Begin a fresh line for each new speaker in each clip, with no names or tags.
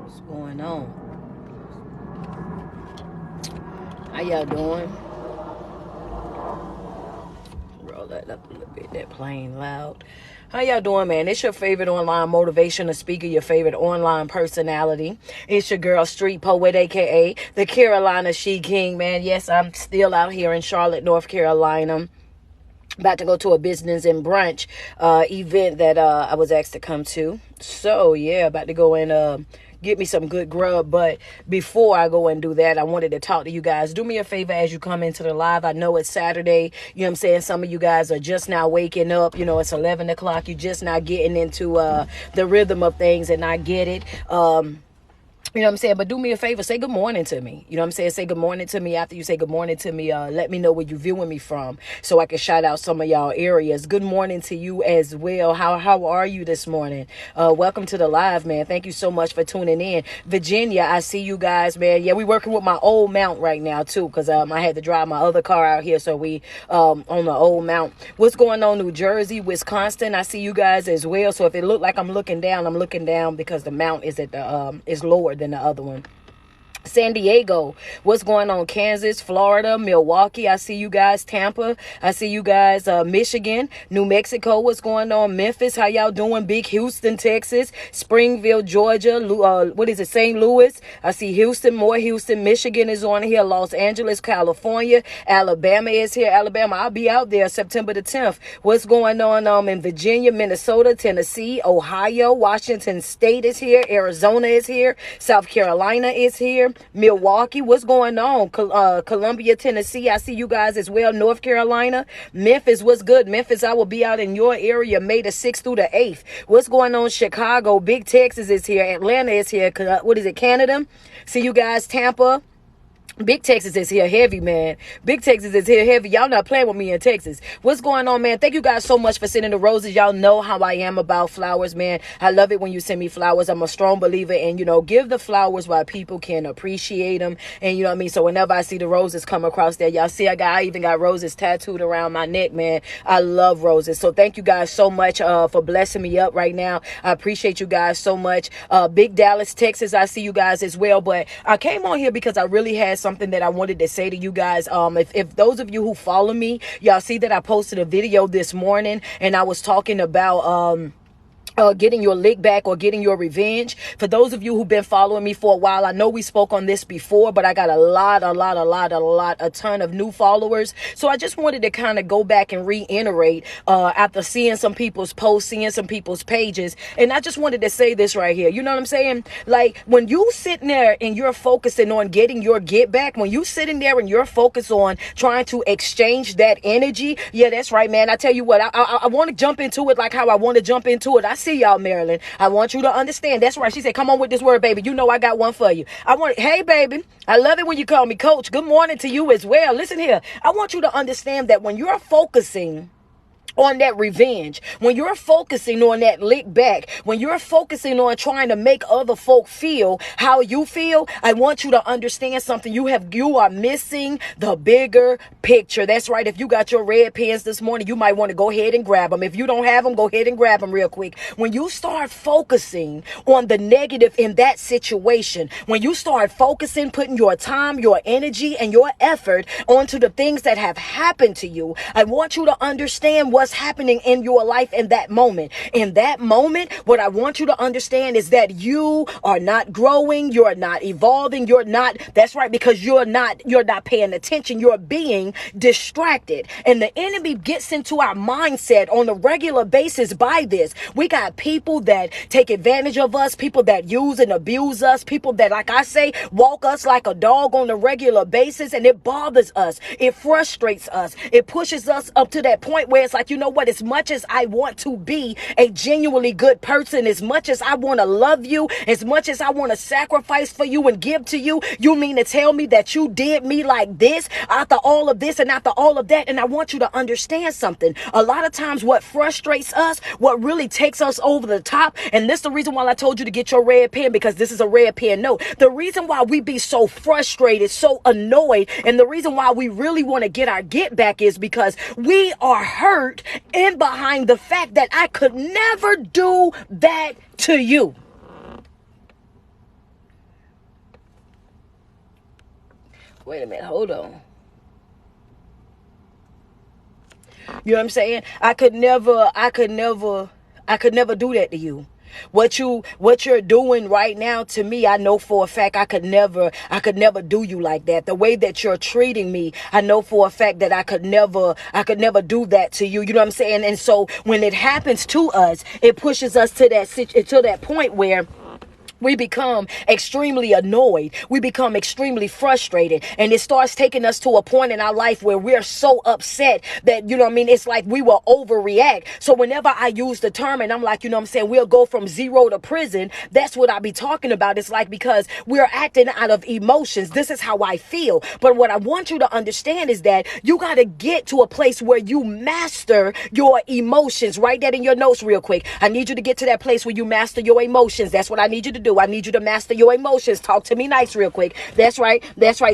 What's going on? How y'all doing? Roll that up a little bit. That plane loud. How y'all doing, man? It's your favorite online motivational speaker, your favorite online personality. It's your girl, Street Poet, aka the Carolina She King, man. Yes, I'm still out here in Charlotte, North Carolina. About to go to a business and brunch event that I was asked to come to. So yeah, about to go and get me some good grub. But before I go and do that, I wanted to talk to you guys. Do me a favor as you come into the live. I know it's Saturday. You know what I'm saying? Some of you guys are just now waking up. You know, it's 11 o'clock. You're just now getting into the rhythm of things, and I get it. You know what I'm saying? But do me a favor, say good morning to me. You know what I'm saying? Say good morning to me. After you say good morning to me, let me know where you're viewing me from so I can shout out some of y'all areas. Good morning to you as well. How are you this morning? Welcome to the live, man. Thank you so much for tuning in. Virginia, I see you guys, man. Yeah, we working with my old mount right now too, because I had to drive my other car out here, so we on the old mount. What's going on, New Jersey, Wisconsin? I see you guys as well. So if it look like I'm looking down because the mount is at the is lower than the other one. San Diego, what's going on? Kansas, Florida, Milwaukee, I see you guys. Tampa, I see you guys. Michigan, New Mexico, what's going on? Memphis, how y'all doing? Big Houston, Texas, Springville, Georgia, what is it, St. Louis, I see Houston, more Houston. Michigan is on here. Los Angeles, California, Alabama is here. Alabama, I'll be out there September the 10th. What's going on in Virginia, Minnesota, Tennessee, Ohio, Washington State is here. Arizona is here. South Carolina is here. Milwaukee, what's going on? Columbia, Tennessee, I see you guys as well. North Carolina, Memphis, what's good? Memphis, I will be out in your area May the 6th through the 8th. What's going on? Chicago, Big Texas is here. Atlanta is here. What is it? Canada. See you guys. Tampa. Big Texas is here heavy, man. Big Texas is here heavy. Y'all not playing with me in Texas. What's going on, man? Thank you guys so much for sending the roses. Y'all know how I am about flowers, man. I love it when you send me flowers. I'm a strong believer in, give the flowers while people can appreciate them. And you know what I mean? So whenever I see the roses come across there, y'all see I even got roses tattooed around my neck, man. I love roses. So thank you guys so much for blessing me up right now. I appreciate you guys so much. Big Dallas, Texas, I see you guys as well. But I came on here because I really had something that I wanted to say to you guys. If those of you who follow me, y'all see that I posted a video this morning and I was talking about getting your lick back or getting your revenge. For those of you who've been following me for a while, I know we spoke on this before, but I got a ton of new followers. So I just wanted to kind of go back and reiterate after seeing some people's posts, seeing some people's pages. And I just wanted to say this right here. You know what I'm saying? Like when you sitting there and you're focusing on getting your get back, when you sitting there and you're focused on trying to exchange that energy, yeah, that's right, man. I tell you what, I want to jump into it like how I want to jump into it. I see y'all, Marilyn. I want you to understand. That's right. She said, come on with this word, baby. You know I got one for you. Hey, baby. I love it when you call me coach. Good morning to you as well. Listen here. I want you to understand that when you're focusing on that revenge, when you're focusing on that lick back, when you're focusing on trying to make other folk feel how you feel, I want you to understand something. You are missing the bigger picture. That's right. If you got your red pens this morning, you might want to go ahead and grab them. If you don't have them, go ahead and grab them real quick. When you start focusing on the negative in that situation, when you start focusing, putting your time, your energy, and your effort onto the things that have happened to you, I want you to understand what's happening in your life in that moment. In that moment, what I want you to understand is that you are not growing, you're not evolving, that's right, because you're not paying attention, you're being distracted. And the enemy gets into our mindset on a regular basis by this. We got people that take advantage of us, people that use and abuse us, people that, like I say, walk us like a dog on a regular basis, and it bothers us. It frustrates us. It pushes us up to that point where it's like, you know what, as much as I want to be a genuinely good person, as much as I want to love you, as much as I want to sacrifice for you and give to you, you mean to tell me that you did me like this after all of this and after all of that? And I want you to understand something. A lot of times what frustrates us, what really takes us over the top, and this is the reason why I told you to get your red pen, because this is a red pen note. The reason why we be so frustrated, so annoyed, and the reason why we really want to get our get back is because we are hurt in behind the fact that I could never do that to you. Wait a minute, hold on. You know what I'm saying? I could never do that to you. What you're doing right now to me, I know for a fact I could never do you like that. The way that you're treating me, I know for a fact that I could never do that to you. You know what I'm saying? And so when it happens to us, it pushes us to that point where we become extremely annoyed. We become extremely frustrated. And it starts taking us to a point in our life where we're so upset that, you know what I mean, it's like we will overreact. So whenever I use the term and I'm like, you know what I'm saying, we'll go from zero to prison, that's what I be talking about. It's like because we're acting out of emotions. This is how I feel. But what I want you to understand is that you got to get to a place where you master your emotions. Write that in your notes real quick. I need you to get to that place where you master your emotions. That's what I need you to do. I need you to master your emotions. Talk to me nice real quick. That's right.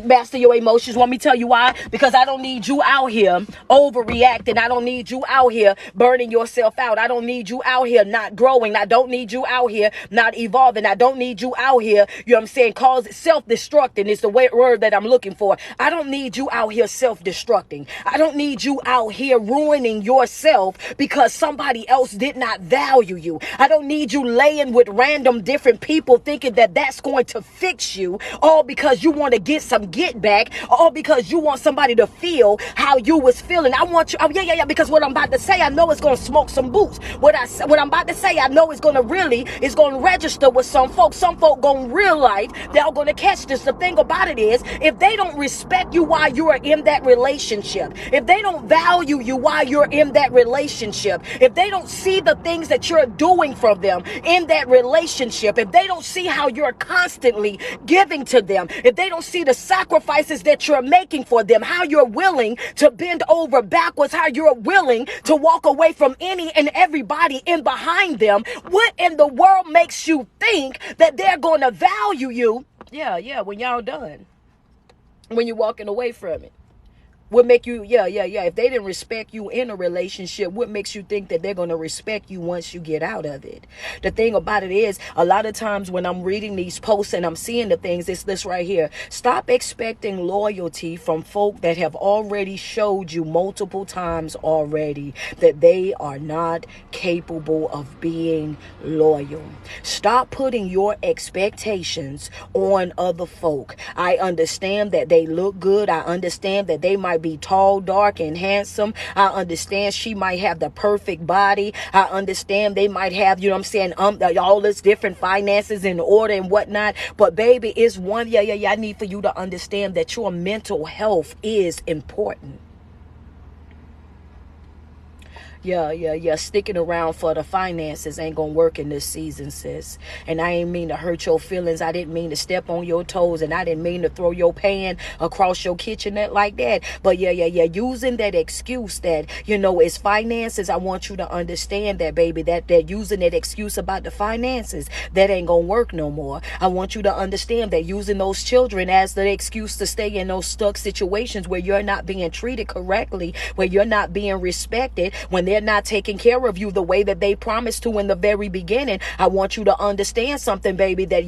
Master your emotions. Want me to tell you why? Because I don't need you out here overreacting. I don't need you out here burning yourself out. I don't need you out here not growing. I don't need you out here not evolving. I don't need you out here, you know what I'm saying, self-destructing is the word that I'm looking for. I don't need you out here self-destructing. I don't need you out here ruining yourself because somebody else did not value you. I don't need you laying with random different people thinking that that's going to fix you, all because you want to get some get back, all because you want somebody to feel how you was feeling. I want you, because what I'm about to say, I know it's going to smoke some boots. What I'm about to say, I know it's going to register with some folks. Some folk going to realize they're going to catch this. The thing about it is, if they don't respect you while you are in that relationship, if they don't value you while you're in that relationship, if they don't see the things that you're doing for them in that relationship, if they don't see how you're constantly giving to them, if they don't see the sacrifices that you're making for them, how you're willing to bend over backwards, how you're willing to walk away from any and everybody in behind them, what in the world makes you think that they're going to value you? Yeah, when y'all done, when you're walking away from it. What make you, if they didn't respect you in a relationship, what makes you think that they're going to respect you once you get out of it? The thing about it is, a lot of times when I'm reading these posts and I'm seeing the things, it's this right here. Stop expecting loyalty from folk that have already showed you multiple times already that they are not capable of being loyal. Stop putting your expectations on other folk. I understand that they look good. I understand that they might be tall, dark, and handsome. I understand she might have the perfect body. I understand they might have, you know what I'm saying, all this different finances in order and whatnot. But baby, it's one, I need for you to understand that your mental health is important. Yeah. Sticking around for the finances ain't gonna work in this season, sis. And I ain't mean to hurt your feelings. I didn't mean to step on your toes, and I didn't mean to throw your pan across your kitchenette like that. But yeah. Using that excuse that, you know, it's finances. I want you to understand that, baby, that using that excuse about the finances, that ain't gonna work no more. I want you to understand that using those children as the excuse to stay in those stuck situations where you're not being treated correctly, where you're not being respected, when they're not taking care of you the way that they promised to in the very beginning. I want you to understand something, baby, that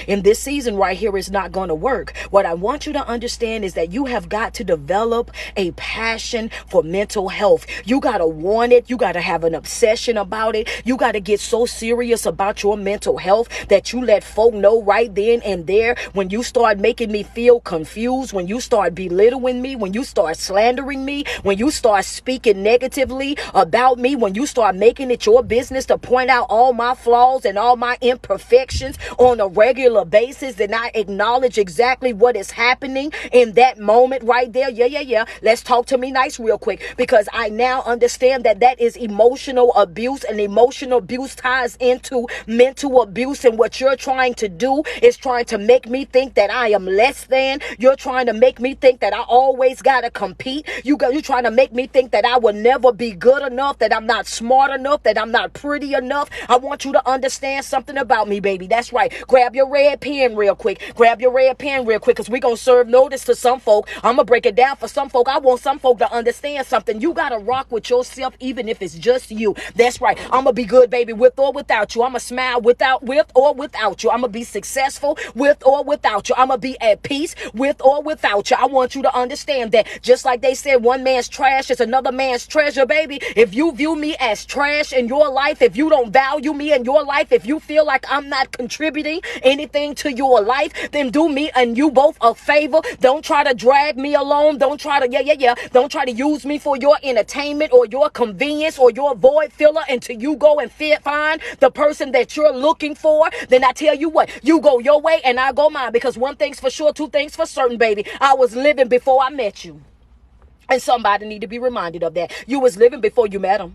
in this season right here is not going to work. What I want you to understand is that you have got to develop a passion for mental health. You got to want it. You got to have an obsession about it. You got to get so serious about your mental health that you let folk know right then and there. When you start making me feel confused, when you start belittling me, when you start slandering me, when you start speaking negatively about me, when you start making it your business to point out all my flaws and all my imperfections on a regular basis, and I acknowledge exactly what is happening in that moment right there. Let's talk to me nice real quick, because I now understand that is emotional abuse, and emotional abuse ties into mental abuse. And what you're trying to do is trying to make me think that I am less than. You're trying to make me think that I always got to compete. You're trying to make me think that I will never be good good enough, that I'm not smart enough, that I'm not pretty enough. I want you to understand something about me, baby. That's right. Grab your red pen real quick. Grab your red pen real quick, because we're going to serve notice to some folk. I'm going to break it down for some folk. I want some folk to understand something. You got to rock with yourself, even if it's just you. That's right. I'm going to be good, baby, with or without you. I'm going to smile with or without you. I'm going to be successful with or without you. I'm going to be at peace with or without you. I want you to understand that, just like they said, one man's trash is another man's treasure, baby. If you view me as trash in your life, if you don't value me in your life, if you feel like I'm not contributing anything to your life, then do me and you both a favor. Don't try to drag me along. Don't try to, don't try to use me for your entertainment or your convenience or your void filler until you go and find the person that you're looking for. Then I tell you what, you go your way and I go mine, because one thing's for sure, two things for certain, baby. I was living before I met you. And somebody need to be reminded of that. You was living before you met him.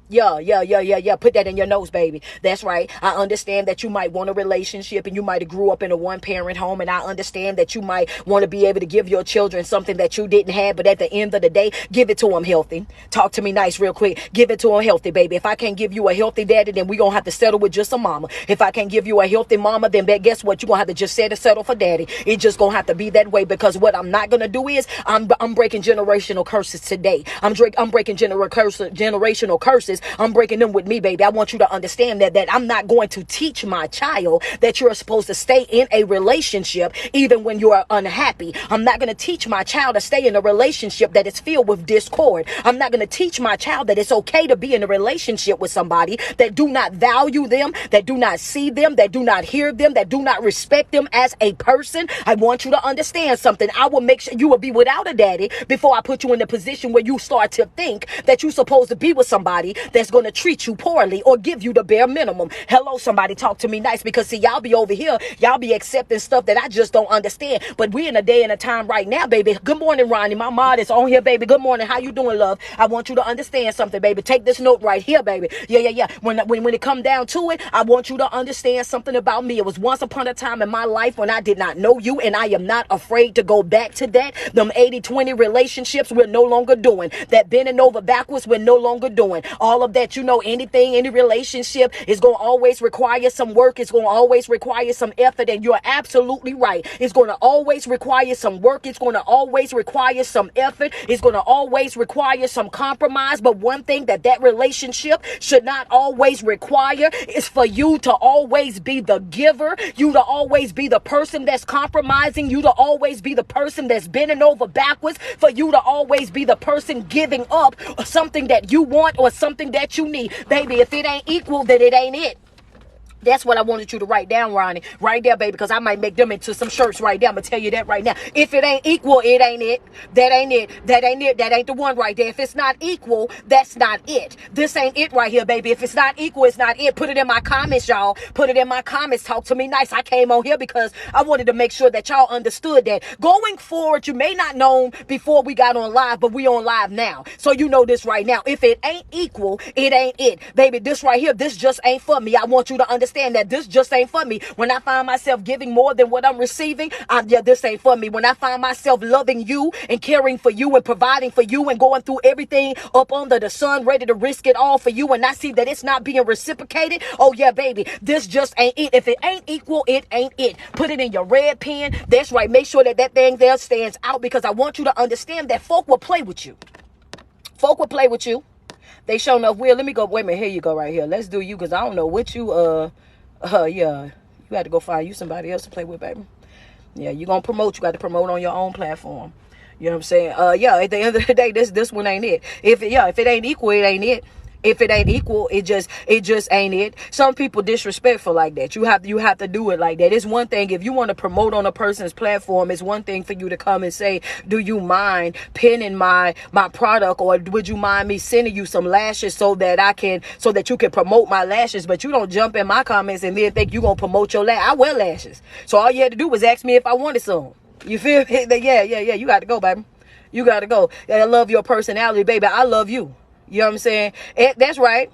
Yeah. Put that in your notes, baby. That's right. I understand that you might want a relationship and you might have grew up in a one-parent home. And I understand that you might want to be able to give your children something that you didn't have. But at the end of the day, give it to them healthy. Talk to me nice real quick. Give it to them healthy, baby. If I can't give you a healthy daddy, then we're going to have to settle with just a mama. If I can't give you a healthy mama, then guess what? You're going to have to just settle for daddy. It's just going to have to be that way, because what I'm not going to do is I'm breaking generational curses today. I'm breaking generational curses. I'm breaking them with me, baby. I want you to understand that I'm not going to teach my child that you're supposed to stay in a relationship even when you are unhappy. I'm not going to teach my child to stay in a relationship that is filled with discord. I'm not going to teach my child that it's okay to be in a relationship with somebody that do not value them, that do not see them, that do not hear them, that do not respect them as a person. I want you to understand something. I will make sure you will be without a daddy before I put you in a position where you start to think that you're supposed to be with somebody that's going to treat you poorly or give you the bare minimum. Hello, somebody, talk to me nice, because see, y'all be over here, y'all be accepting stuff that I just don't understand. But we're in a day and a time right now, baby. Good morning, Ronnie. My mom is on here, baby. Good morning. How you doing, love? I want you to understand something, baby. Take this note right here, baby. Yeah. When it come down to it, I want you to understand something about me. It was once upon a time in my life when I did not know you, and I am not afraid to go back to that. Them 80-20 relationships we're no longer doing. That bending over backwards we're no longer doing. All of that, any relationship is going to always require some work. It's going to always require some effort. And you're absolutely right. It's going to always require some work. It's going to always require some effort. It's going to always require some compromise. But one thing that relationship should not always require is for you to always be the giver. You to always be the person that's compromising. You to always be the person that's bending over backwards. For you to always be the person giving up something that you want or something that you need. Baby, if it ain't equal, then it ain't it. That's what I wanted you to write down, Ronnie. Right there, baby, because I might make them into some shirts right there. I'm going to tell you that right now. If it ain't equal, it ain't it. That ain't it. That ain't it. That ain't the one right there. If it's not equal, that's not it. This ain't it right here, baby. If it's not equal, it's not it. Put it in my comments, y'all. Put it in my comments. Talk to me nice. I came on here because I wanted to make sure that y'all understood that. Going forward, you may not know before we got on live, but we on live now. So you know this right now. If it ain't equal, it ain't it. Baby, this right here, this just ain't for me. I want you to understand that this just ain't for me. When I find myself giving more than what I'm receiving, this ain't for me. When I find myself loving you and caring for you and providing for you and going through everything up under the sun, ready to risk it all for you, and I see that it's not being reciprocated, oh yeah, baby, this just ain't it. If it ain't equal, it ain't it. Put it in your red pen. That's right. Make sure that thing there stands out, because I want you to understand that folk will play with you. Folk will play with you. They show enough will. Let me go. Wait a minute. Here you go right here. Let's do you, because I don't know what you, yeah. You got to go find you somebody else to play with, baby. Yeah, you're going to promote. You got to promote on your own platform. You know what I'm saying? Yeah, at the end of the day, this one ain't it. If it ain't equal, it ain't it. If it ain't equal, it just ain't it. Some people disrespectful like that. You have to do it like that. It's one thing if you want to promote on a person's platform. It's one thing for you to come and say, "Do you mind pinning my product, or would you mind me sending you some lashes so that you can promote my lashes?" But you don't jump in my comments and then think you gonna promote your lash. I wear lashes, so all you had to do was ask me if I wanted some. You feel me? Yeah. You got to go, baby. You got to go. I love your personality, baby. I love you. You know what I'm saying? That's right.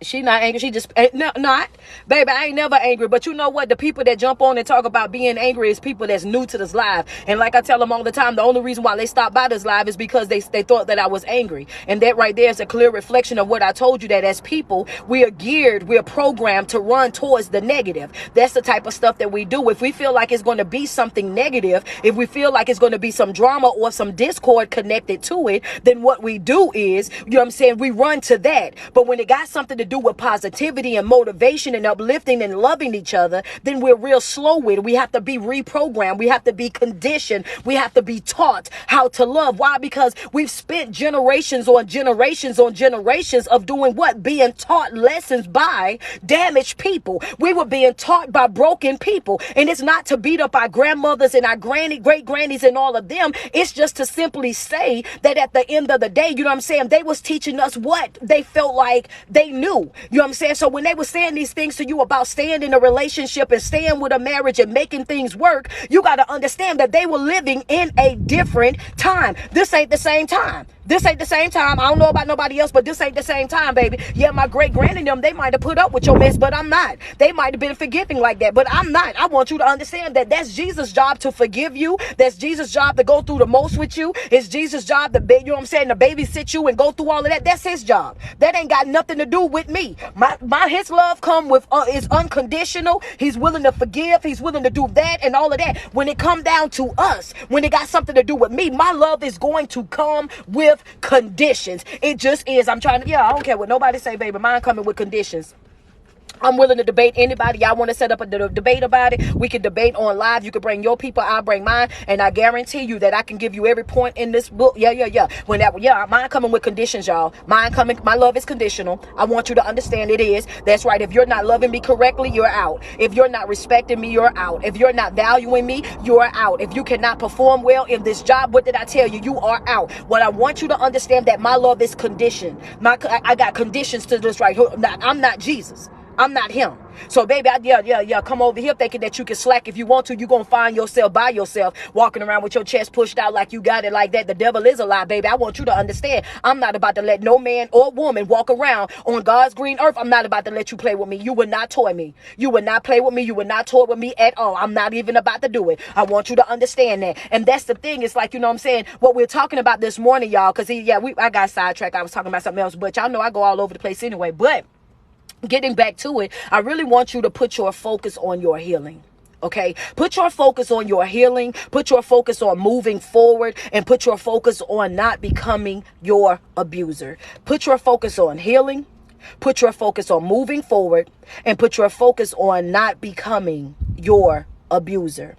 She not angry. She just not. Baby, I ain't never angry. But you know what? The people that jump on and talk about being angry is people that's new to this live. And like I tell them all the time, the only reason why they stop by this live is because they thought that I was angry. And that right there is a clear reflection of what I told you, that as people, we are programmed to run towards the negative. That's the type of stuff that we do. If we feel like it's going to be something negative, if we feel like it's going to be some drama or some discord connected to it, then what we do is, you know what I'm saying, we run to that. But when it got something to do with positivity and motivation and uplifting and loving each other, then we're real slow with it. We have to be reprogrammed. We have to be conditioned. We have to be taught how to love. Why? Because we've spent generations on generations on generations of doing what? Being taught lessons by damaged people. We were being taught by broken people. And it's not to beat up our grandmothers and our great grannies and all of them. It's just to simply say that at the end of the day, you know what I'm saying, they was teaching us what they felt like they knew. You know what I'm saying? So when they were saying these things to you about staying in a relationship and staying with a marriage and making things work, you got to understand that they were living in a different time. This ain't the same time. This ain't the same time. I don't know about nobody else, but this ain't the same time, baby. Yeah, my great granny and them, they might have put up with your mess, but I'm not. They might have been forgiving like that, but I'm not. I want you to understand that that's Jesus' job to forgive you. That's Jesus' job to go through the most with you. It's Jesus' job to, you know what I'm saying, to babysit you and go through all of that. That's his job. That ain't got nothing to do with me. His love come with, is unconditional. He's willing to forgive. He's willing to do that and all of that. When it come down to us, when it got something to do with me, my love is going to come with conditions. It just is. I don't care what nobody say, baby. Mine coming with conditions. I'm willing to debate anybody. Y'all want to set up a debate about it? We can debate on live. You can bring your people. I'll bring mine. And I guarantee you that I can give you every point in this book. Yeah. Mine coming with conditions, y'all. My love is conditional. I want you to understand it is. That's right. If you're not loving me correctly, you're out. If you're not respecting me, you're out. If you're not valuing me, you're out. If you cannot perform well in this job, what did I tell you? You are out. What I want you to understand that my love is conditioned. I got conditions to this right here. I'm not Jesus. I'm not him. So, baby, come over here thinking that you can slack if you want to. You're going to find yourself by yourself walking around with your chest pushed out like you got it like that. The devil is a lie, baby. I want you to understand. I'm not about to let no man or woman walk around on God's green earth. I'm not about to let you play with me. You would not toy me. You would not play with me. You would not toy with me at all. I'm not even about to do it. I want you to understand that. And that's the thing. It's like, you know what I'm saying, what we're talking about this morning, y'all, because I got sidetracked. I was talking about something else, but y'all know I go all over the place anyway. But getting back to it, I really want you to put your focus on your healing. Okay, put your focus on your healing, put your focus on moving forward, and put your focus on not becoming your abuser. Put your focus on healing, put your focus on moving forward, and put your focus on not becoming your abuser.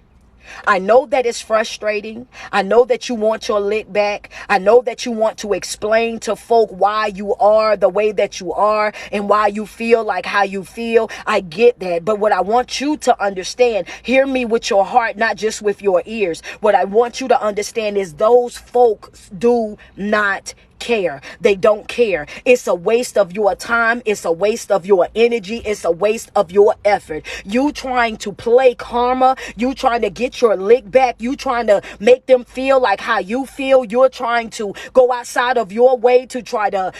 I know that it's frustrating. I know that you want your lick back. I know that you want to explain to folk why you are the way that you are and why you feel like how you feel. I get that. But what I want you to understand, hear me with your heart, not just with your ears. What I want you to understand is those folks do not care. They don't care. It's a waste of your time. It's a waste of your energy. It's a waste of your effort. You trying to play karma. You trying to get your lick back. You trying to make them feel like how you feel. You're trying to go outside of your way to try to,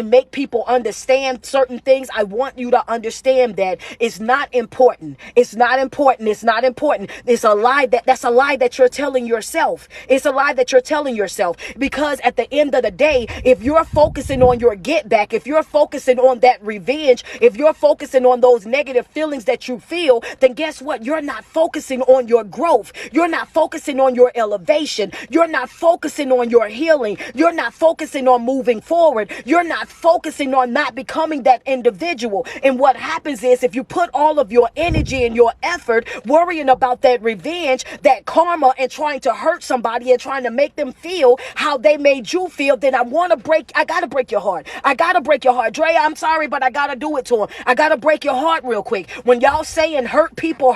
make people understand certain things. I want you to understand that it's not important. It's not important. It's not important. It's a lie that's a lie that you're telling yourself. It's a lie that you're telling yourself, because at the end of the day, if you're focusing on your get back, if you're focusing on that revenge, if you're focusing on those negative feelings that you feel, then guess what? You're not focusing on your growth. You're not focusing on your elevation. You're not focusing on your healing. You're not focusing on moving forward. You're not focusing on not becoming that individual. And what happens is, if you put all of your energy and your effort worrying about that revenge, that karma, and trying to hurt somebody and trying to make them feel how they made you feel, then I gotta break your heart. I gotta break your heart. Dre, I'm sorry, but I gotta do it to him. I gotta break your heart real quick. When y'all saying hurt people,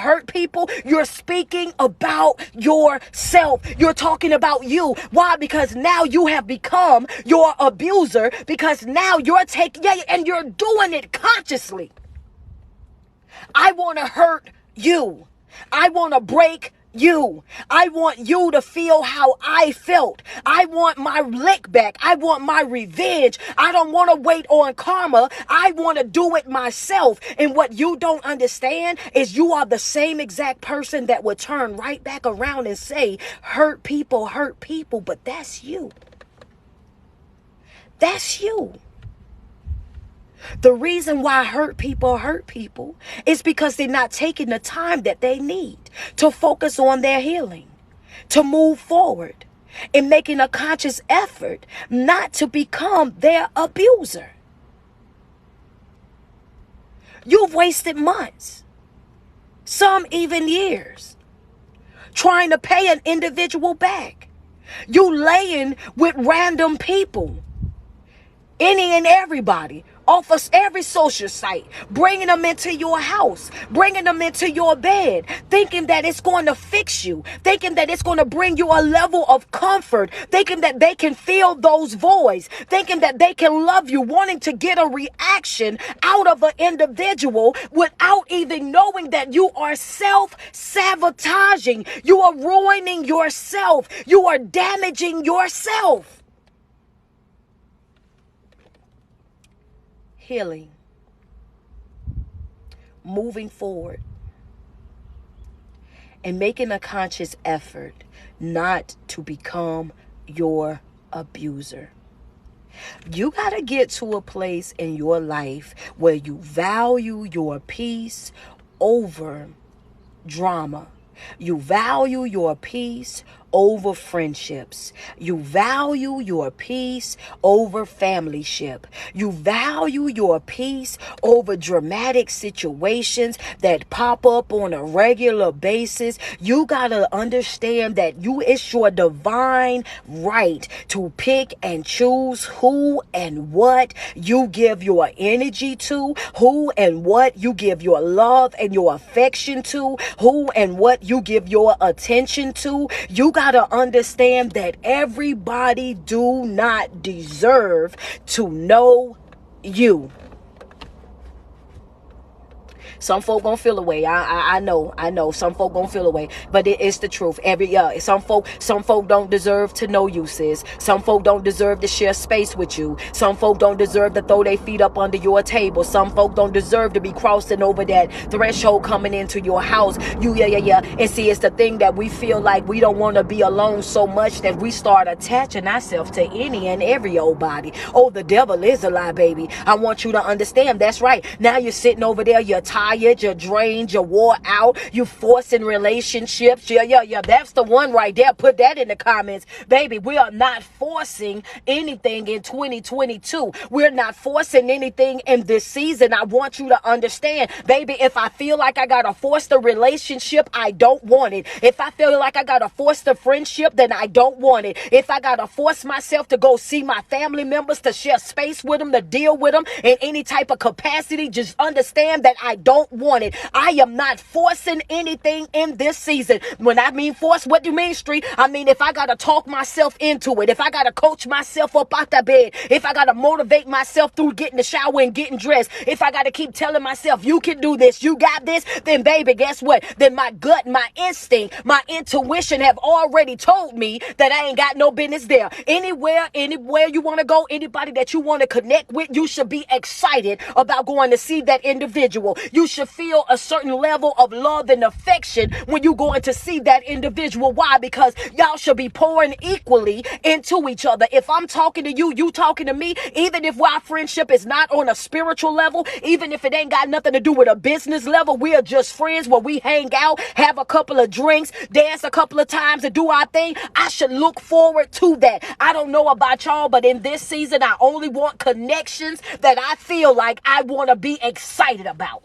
you're speaking about yourself. You're talking about you. Why? Because now you have become your abuser, because now you're and you're doing it consciously. I want to hurt you. I want to break you. I want you to feel how I felt. I want my lick back. I want my revenge. I don't want to wait on karma. I want to do it myself. And what you don't understand is you are the same exact person that would turn right back around and say, hurt people, but that's you. That's you. The reason why hurt people is because they're not taking the time that they need to focus on their healing, to move forward, and making a conscious effort not to become their abuser. You've wasted months, some even years, trying to pay an individual back. You laying with random people, any and everybody, off of every social site, bringing them into your house, bringing them into your bed, thinking that it's going to fix you, thinking that it's going to bring you a level of comfort, thinking that they can fill those voids, thinking that they can love you, wanting to get a reaction out of an individual without even knowing that you are self-sabotaging. You are ruining yourself. You are damaging yourself. Healing, moving forward, and making a conscious effort not to become your abuser. You got to get to a place in your life where you value your peace over drama. You value your peace over friendships. You value your peace over familyship. You value your peace over dramatic situations that pop up on a regular basis. You gotta understand that it's your divine right to pick and choose who and what you give your energy to, who and what you give your love and your affection to, who and what you give your attention to. You gotta understand that everybody do not deserve to know you. Some folk gonna feel away. I know. Some folk gonna feel away, but it's the truth. Some folk don't deserve to know you, sis. Some folk don't deserve to share space with you. Some folk don't deserve to throw their feet up under your table. Some folk don't deserve to be crossing over that threshold coming into your house. And see, it's the thing that we feel like we don't want to be alone so much that we start attaching ourselves to any and every old body. Oh, the devil is a lie, baby. I want you to understand. That's right. Now you're sitting over there. You're tired. You're drained, you're wore out, you forcing relationships. Yeah. That's the one right there. Put that in the comments. Baby, we are not forcing anything in 2022. We're not forcing anything in this season. I want you to understand, baby, if I feel like I gotta force the relationship, I don't want it. If I feel like I gotta force the friendship, then I don't want it. If I gotta force myself to go see my family members, to share space with them, to deal with them in any type of capacity, just understand that I don't want it. I am not forcing anything in this season. When I mean force, what do you mean, Street? I mean, if I gotta talk myself into it, if I gotta coach myself up out the bed, if I gotta motivate myself through getting the shower and getting dressed, if I gotta keep telling myself, you can do this, you got this, then baby, guess what? Then my gut, my instinct, my intuition have already told me that I ain't got no business there. Anywhere you want to go, anybody that you want to connect with, you should be excited about going to see that individual. You should feel a certain level of love and affection when you're going to see that individual. Why? Because y'all should be pouring equally into each other. If I'm talking to you, you talking to me, even if our friendship is not on a spiritual level, even if it ain't got nothing to do with a business level, we are just friends where we hang out, have a couple of drinks, dance a couple of times and do our thing. I should look forward to that. I don't know about y'all, but in this season, I only want connections that I feel like I want to be excited about.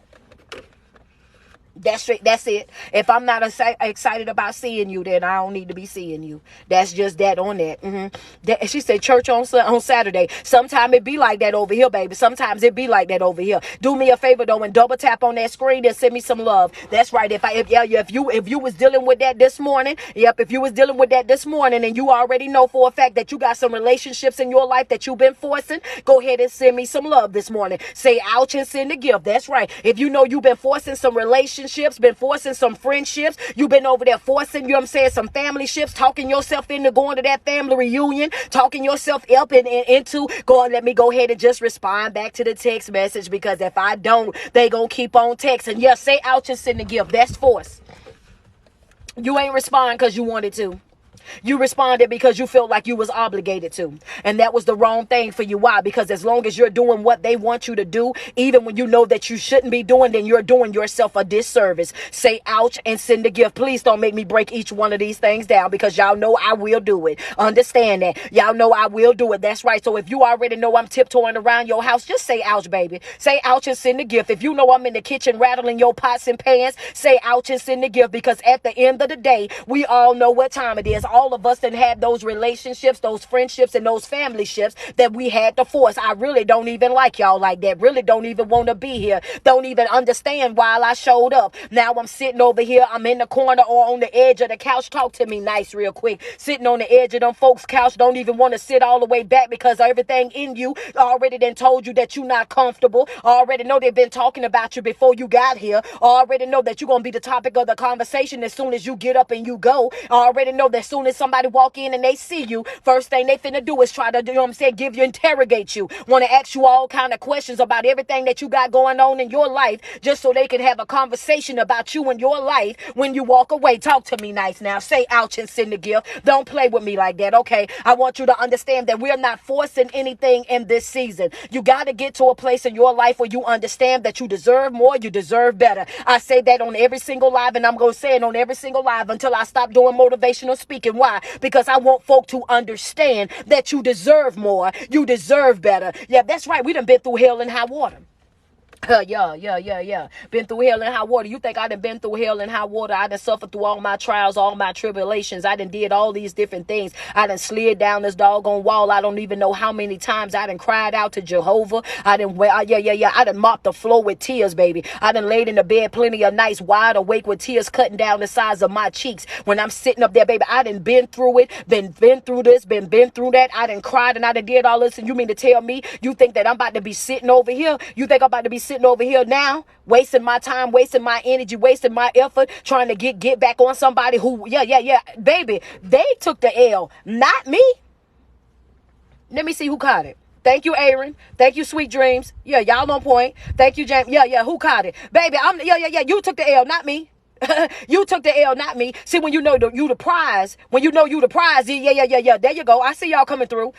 That's it. If I'm not excited about seeing you, then I don't need to be seeing you. That's just that on that. She said church on Saturday. Sometimes it be like that over here, baby. Sometimes it be like that over here. Do me a favor though and double tap on that screen and send me some love. That's right. If you was dealing with that this morning, if you was dealing with that this morning and you already know for a fact that you got some relationships in your life that you've been forcing, go ahead and send me some love this morning. Say ouch and send a gift. That's right. If you know you've been forcing some relationships relationships, been forcing some friendships. You've been over there forcing, you know what I'm saying, some family ships, talking yourself into going to that family reunion, talking yourself up and into going, let me go ahead and just respond back to the text message, because if I don't, they gonna keep on texting. Yeah, say ouch and send a gift. That's force. You ain't respond because you wanted to. You responded because you felt like you was obligated to. And that was the wrong thing for you. Why? Because as long as you're doing what they want you to do, even when you know that you shouldn't be doing, then you're doing yourself a disservice. Say ouch and send a gift. Please don't make me break each one of these things down, because y'all know I will do it. Understand that. Y'all know I will do it. That's right. So if you already know I'm tiptoeing around your house, just say ouch, baby. Say ouch and send a gift. If you know I'm in the kitchen rattling your pots and pans, say ouch and send a gift, because at the end of the day, we all know what time it is. All of us that had those relationships, those friendships, and those family ships that we had to force. I really don't even like y'all like that. Really don't even want to be here. Don't even understand why I showed up. Now I'm sitting over here. I'm in the corner or on the edge of the couch. Talk to me nice real quick. Sitting on the edge of them folks' couch. Don't even want to sit all the way back, because everything in you already done told you that you're not comfortable. Already know they've been talking about you before you got here. Already know that you're going to be the topic of the conversation as soon as you get up and you go. Already know that as soon as somebody walk in and they see you, first thing they finna do is try to, you know what I'm saying, give you, interrogate you, want to ask you all kind of questions about everything that you got going on in your life, just so they can have a conversation about you and your life when you walk away. Talk to me nice now. Say ouch and send a gift. Don't play with me like that, okay? I want you to understand that we're not forcing anything in this season. You got to get to a place in your life where you understand that you deserve more, you deserve better. I say that on every single live, and I'm going to say it on every single live until I stop doing motivational speaking. Why? Because I want folk to understand that you deserve more. You deserve better. Yeah, that's right. We done been through hell and high water. Yeah. Been through hell and high water. You think I done been through hell and high water? I done suffered through all my trials, all my tribulations. I done did all these different things. I done slid down this doggone wall. I don't even know how many times I done cried out to Jehovah. I done, I done mopped the floor with tears, baby. I done laid in the bed plenty of nights wide awake with tears cutting down the sides of my cheeks. When I'm sitting up there, baby, I done been through it, been through this, been through that. I done cried and I done did all this. And you mean to tell me you think that I'm about to be sitting over here? You think I'm about to be sitting over here now, wasting my time, wasting my energy, wasting my effort, trying to get back on somebody who, baby, they took the L, not me. Let me see who caught it. Thank you, Aaron. Thank you, Sweet Dreams. Yeah, y'all on point. Thank you, James. Yeah, who caught it? Baby, you took the L, not me. You took the L, not me. See, when you know you the prize, there you go. I see y'all coming through.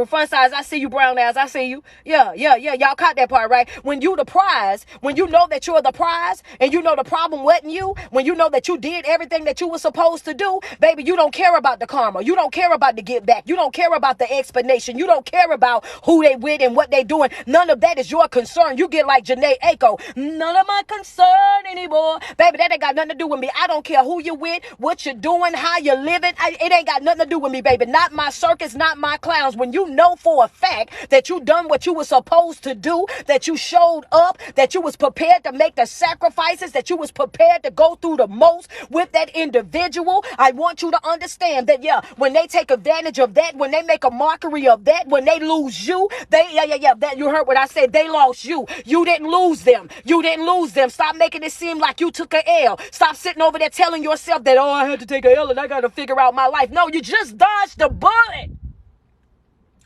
Fun size, I see you. Brown ass, I see you. Yeah. Y'all caught that part, right? When you the prize, when you know that you're the prize, and you know the problem wasn't you, when you know that you did everything that you were supposed to do, baby, you don't care about the karma. You don't care about the get back. You don't care about the explanation. You don't care about who they with and what they doing. None of that is your concern. You get like Janae Aiko. None of my concern anymore. Baby, that ain't got nothing to do with me. I don't care who you with, what you're doing, how you're living. It ain't got nothing to do with me, baby. Not my circus, not my clowns. When you know for a fact that you done what you were supposed to do, that you showed up, that you was prepared to make the sacrifices, that you was prepared to go through the most with that individual, I want you to understand that, when they take advantage of that, when they make a mockery of that, when they lose you, that you heard what I said, they lost you. You didn't lose them. Stop making it seem like you took a L. Stop sitting over there telling yourself that, I had to take a L and I got to figure out my life. No, you just dodged the bullet.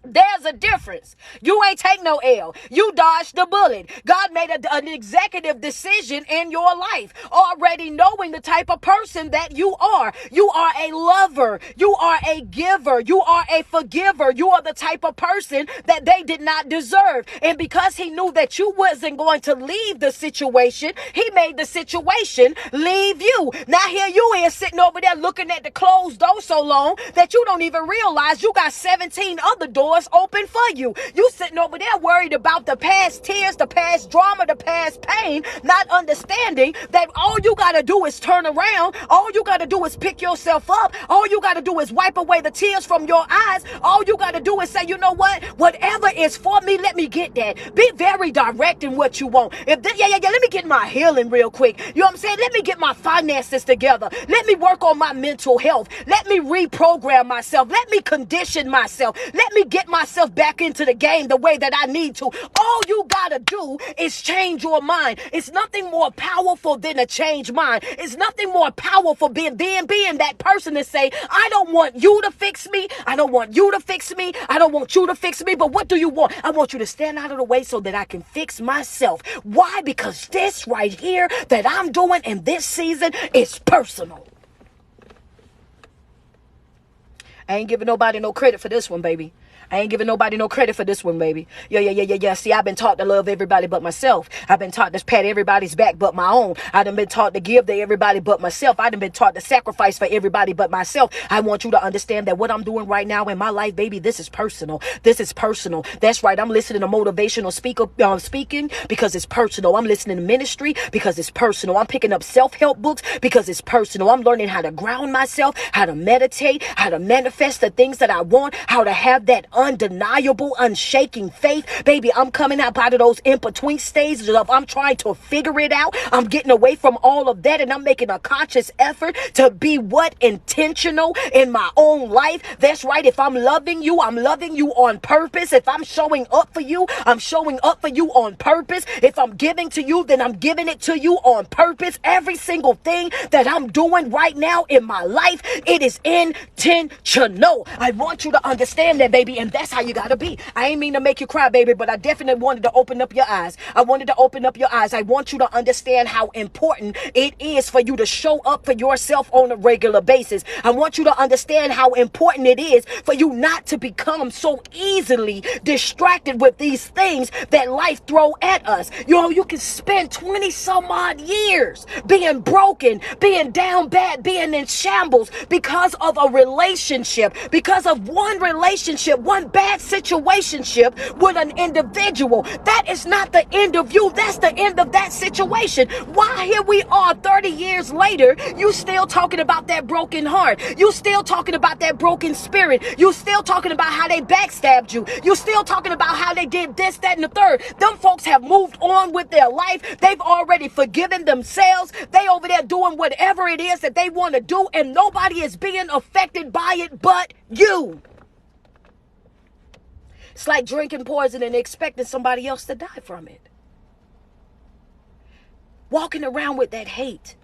There's a difference. You ain't take no L. You dodged the bullet. God made an executive decision in your life, already knowing the type of person that you are. You are a lover. You are a giver. You are a forgiver. You are the type of person that they did not deserve. And because he knew that you wasn't going to leave the situation, he made the situation leave you. Now here you is sitting over there looking at the closed door so long that you don't even realize you got 17 other doors open for you. You sitting over there worried about the past tears, the past drama, the past pain, not understanding that all you got to do is turn around. All you got to do is pick yourself up. All you got to do is wipe away the tears from your eyes. All you got to do is say, you know what? Whatever is for me, let me get that. Be very direct in what you want. Let me get my healing real quick. You know what I'm saying? Let me get my finances together. Let me work on my mental health. Let me reprogram myself. Let me condition myself. Let me get get myself back into the game the way that I need to. All you gotta do is change your mind. It's nothing more powerful than a changed mind. It's nothing more powerful than being that person to say, I don't want you to fix me. I don't want you to fix me. I don't want you to fix me. But what do you want? I want you to stand out of the way so that I can fix myself. Why? Because this right here that I'm doing in this season is personal. I ain't giving nobody no credit for this one, baby. I ain't giving nobody no credit for this one, baby. Yeah. See, I've been taught to love everybody but myself. I've been taught to pat everybody's back but my own. I done been taught to give to everybody but myself. I done been taught to sacrifice for everybody but myself. I want you to understand that what I'm doing right now in my life, baby, this is personal. This is personal. That's right. I'm listening to motivational speaking because it's personal. I'm listening to ministry because it's personal. I'm picking up self-help books because it's personal. I'm learning how to ground myself, how to meditate, how to manifest the things that I want, how to have that undeniable, unshaking faith. Baby, I'm coming out of those in-between stages of I'm trying to figure it out. I'm getting away from all of that and I'm making a conscious effort to be intentional in my own life. That's right. If I'm loving you on purpose. If I'm showing up for you, I'm showing up for you on purpose. If I'm giving to you, then I'm giving it to you on purpose. Every single thing that I'm doing right now in my life, it is intentional. I want you to understand that, baby. And that's how you gotta be. I ain't mean to make you cry, baby, but I definitely wanted to open up your eyes. I wanted to open up your eyes. I want you to understand how important it is for you to show up for yourself on a regular basis. I want you to understand how important it is for you not to become so easily distracted with these things that life throw at us. You can spend 20 some odd years being broken, being down bad, being in shambles because of a relationship, because of one relationship, one bad situationship with an individual. That is not the end of you. That's the end of that situation. Why here we are 30 years later, you still talking about that broken heart. You still talking about that broken spirit. You still talking about how they backstabbed you. You still talking about how they did this, that, and the third. Them folks have moved on with their life. They've already forgiven themselves. They over there doing whatever it is that they want to do, and nobody is being affected by it but you. It's like drinking poison and expecting somebody else to die from it. Walking around with that hate.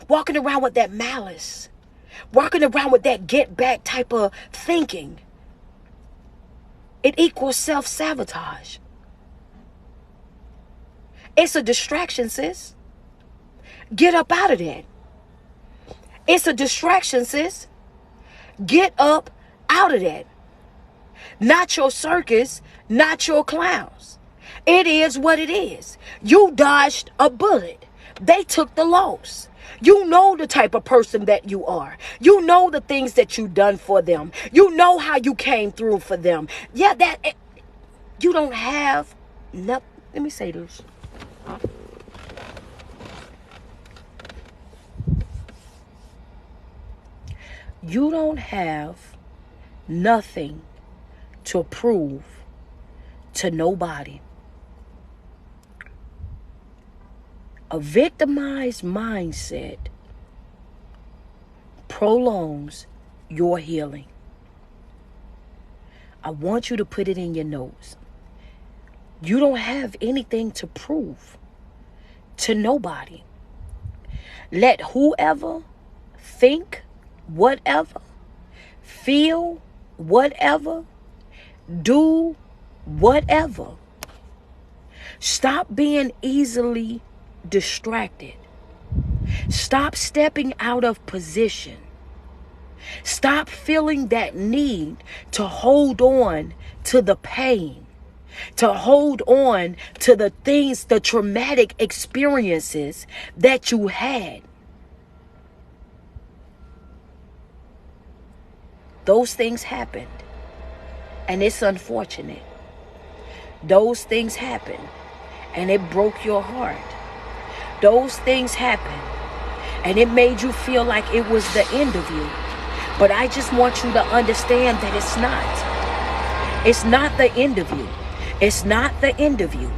Walking around with that malice. Walking around with that get back type of thinking. It equals self-sabotage. It's a distraction, sis. Get up out of that. It's a distraction, sis. Get up out of that. Not your circus, not your clowns. It is what it is. You dodged a bullet. They took the loss. You know the type of person that you are. You know the things that you done for them. You know how you came through for them. Yeah, you don't have nothing. Let me say this. You don't have nothing to prove to nobody. A victimized mindset prolongs your healing. I want you to put it in your notes. You don't have anything to prove to nobody. Let whoever think whatever, feel whatever, do whatever. Stop being easily distracted. Stop stepping out of position. Stop feeling that need to hold on to the pain, to hold on to the things, the traumatic experiences that you had. Those things happened, and it's unfortunate. Those things happened, and it broke your heart. Those things happened, and it made you feel like it was the end of you. But I just want you to understand that it's not. It's not the end of you. It's not the end of you.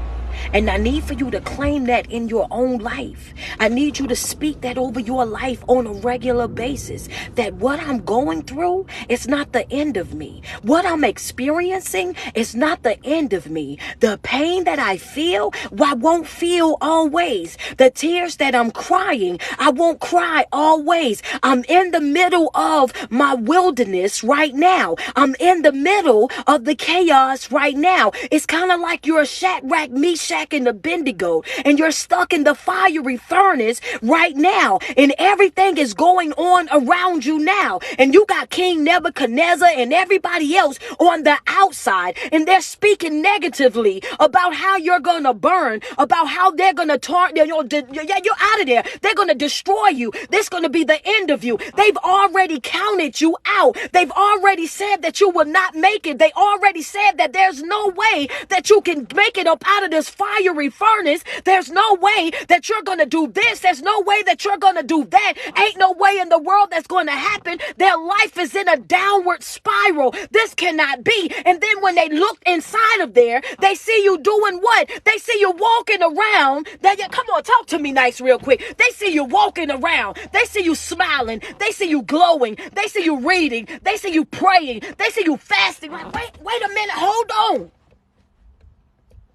And I need for you to claim that in your own life. I need you to speak that over your life on a regular basis. That what I'm going through is not the end of me. What I'm experiencing is not the end of me. The pain that I feel, I won't feel always. The tears that I'm crying, I won't cry always. I'm in the middle of my wilderness right now. I'm in the middle of the chaos right now. It's kind of like you're a Shadrach, Meshach, and Abednego, and you're stuck in the fiery furnace right now, and everything is going on around you now, and you got King Nebuchadnezzar and everybody else on the outside, and they're speaking negatively about how you're gonna burn, about how they're gonna you're out of there. They're gonna destroy you. This is gonna be the end of you. They've already counted you out. They've already said that you will not make it. They already said that there's no way that you can make it up out of this fiery furnace. There's no way that you're gonna do this. There's no way that you're gonna do that. Ain't no way in the world that's gonna happen. Their life is in a downward spiral. This cannot be. And then when they look inside of there, they see you doing what? They see you walking around. Come on, talk to me nice real quick. They see you walking around. They see you smiling. They see you glowing. They see you reading. They see you praying. They see you fasting. Like, wait a minute. Hold on.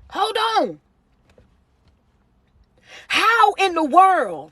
Hold on. How in the world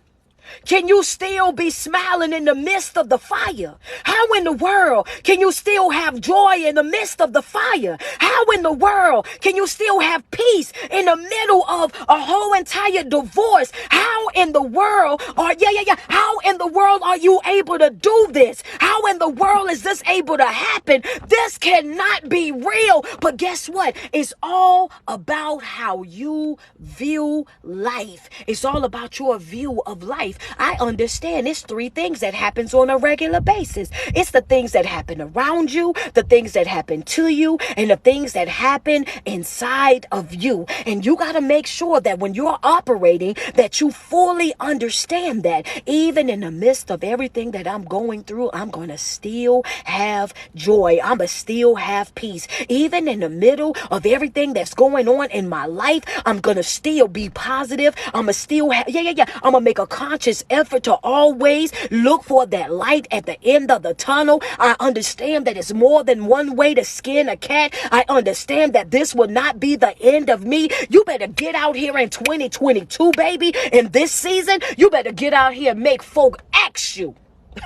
can you still be smiling in the midst of the fire? How in the world can you still have joy in the midst of the fire? How in the world can you still have peace in the middle of a whole entire divorce? How in the world how in the world are you able to do this? How in the world is this able to happen? This cannot be real. But guess what? It's all about how you view life. It's all about your view of life. I understand it's three things that happens on a regular basis. It's the things that happen around you, the things that happen to you, and the things that happen inside of you. And you got to make sure that when you're operating, that you fully understand that even in the midst of everything that I'm going through, I'm going to still have joy. I'm going to still have peace. Even in the middle of everything that's going on in my life, I'm going to still be positive. I'm going to still I'm going to make a conscious effort to always look for that light at the end of the tunnel. I understand that it's more than one way to skin a cat. I understand that this will not be the end of me. You better get out here in 2022, baby. In this season, you better get out here and make folk ask you.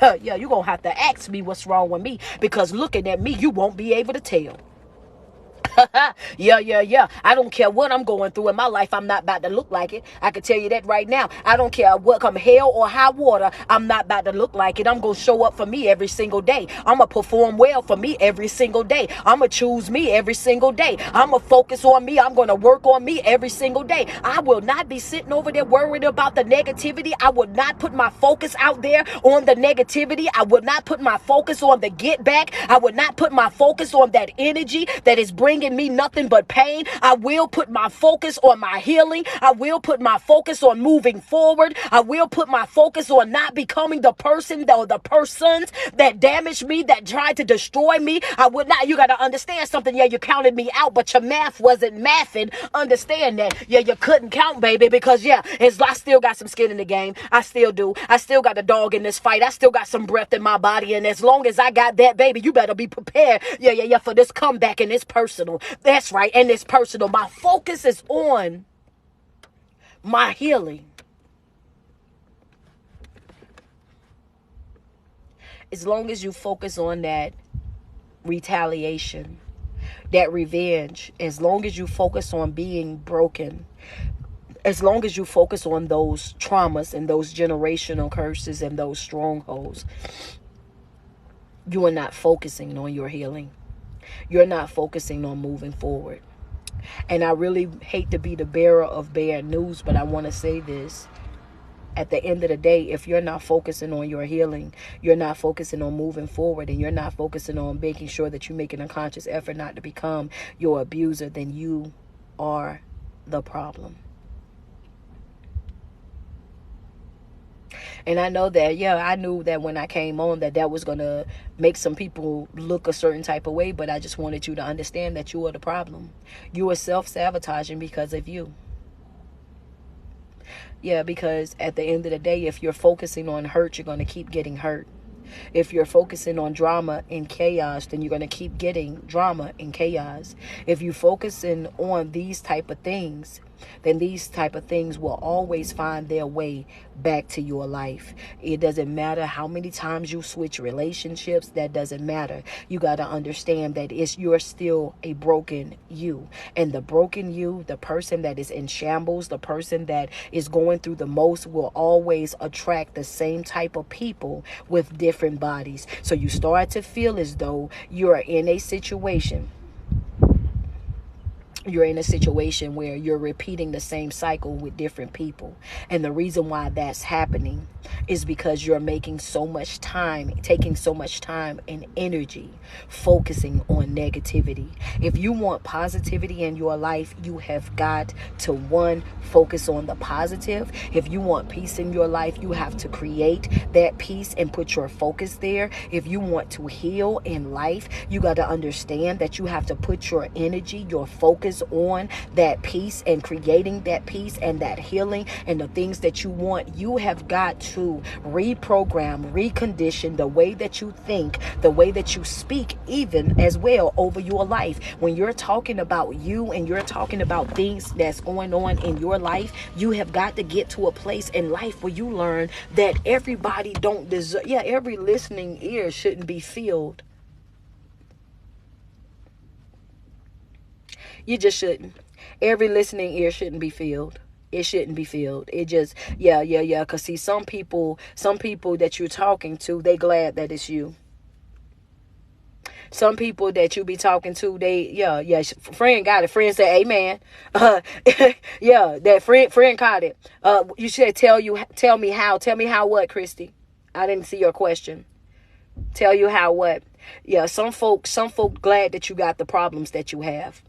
Yeah, you're going to have to ask me what's wrong with me, because looking at me, you won't be able to tell. Yeah. I don't care what I'm going through in my life. I'm not about to look like it. I can tell you that right now. I don't care what come hell or high water. I'm not about to look like it. I'm going to show up for me every single day. I'm going to perform well for me every single day. I'm going to choose me every single day. I'm going to focus on me. I'm going to work on me every single day. I will not be sitting over there worried about the negativity. I will not put my focus out there on the negativity. I will not put my focus on the get back. I will not put my focus on that energy that is bringing me nothing but pain. I will put my focus on my healing. I will put my focus on moving forward. I will put my focus on not becoming the person or the persons that damaged me, that tried to destroy me. I would not. You got to understand something. Yeah, you counted me out, but your math wasn't mathing. Understand that. Yeah, you couldn't count, baby, because I still got some skin in the game. I still do. I still got a dog in this fight. I still got some breath in my body, and as long as I got that, baby, you better be prepared. Yeah, for this comeback, and it's personal. That's right, and it's personal. My focus is on my healing. As long as you focus on that retaliation, that revenge, as long as you focus on being broken, as long as you focus on those traumas and those generational curses and those strongholds, you are not focusing on your healing. You're not focusing on moving forward. And I really hate to be the bearer of bad news, but I want to say this. At the end of the day, if you're not focusing on your healing, you're not focusing on moving forward, and you're not focusing on making sure that you're making a conscious effort not to become your abuser, then you are the problem. And I know that, I knew that when I came on that was going to make some people look a certain type of way. But I just wanted you to understand that you are the problem. You are self-sabotaging because of you. Yeah, because at the end of the day, if you're focusing on hurt, you're going to keep getting hurt. If you're focusing on drama and chaos, then you're going to keep getting drama and chaos. If you're focusing on these type of things, then these type of things will always find their way back to your life. It doesn't matter how many times you switch relationships. That doesn't matter. You got to understand that you're still a broken you. And the broken you, the person that is in shambles, the person that is going through the most, will always attract the same type of people with different bodies. So you start to feel as though you're in a situation where you're repeating the same cycle with different people. And the reason why that's happening is because you're taking so much time and energy focusing on negativity. If you want positivity in your life, you have got to, one, focus on the positive. If you want peace in your life, you have to create that peace and put your focus there. If you want to heal in life, you got to understand that you have to put your energy, your focus on that peace and creating that peace and that healing and the things that you want. You have got to reprogram, recondition the way that you think, the way that you speak, even as well over your life. When you're talking about you and you're talking about things that's going on in your life, you have got to get to a place in life where you learn that everybody don't deserve, every listening ear shouldn't be filled. You just shouldn't. Every listening ear shouldn't be filled. It shouldn't be filled. It just, because see, some people that you're talking to, they glad that it's you. Some people that you be talking to, friend got it. Friend said, amen. That friend caught it. You should tell me how what, Christy? I didn't see your question. Tell you how what? Yeah, some folk glad that you got the problems that you have.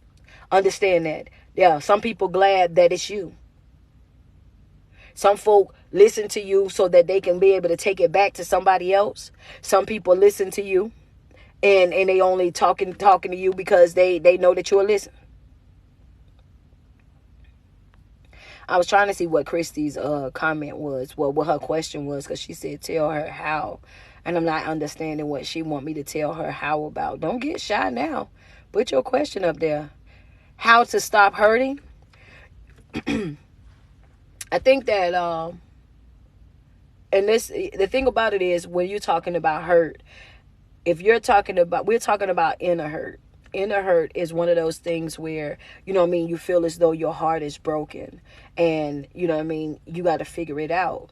Understand that. Yeah, some people glad that it's you. Some folk listen to you so that they can be able to take it back to somebody else. Some people listen to you and they only talking to you because they know that you'll listen. I was trying to see what Christy's comment was, what her question was, because she said tell her how. And I'm not understanding what she want me to tell her how about. Don't get shy now. Put your question up there. How to stop hurting? I think that the thing about it is, when you're talking about hurt, we're talking about inner hurt. Inner hurt is one of those things where, you feel as though your heart is broken, and you got to figure it out.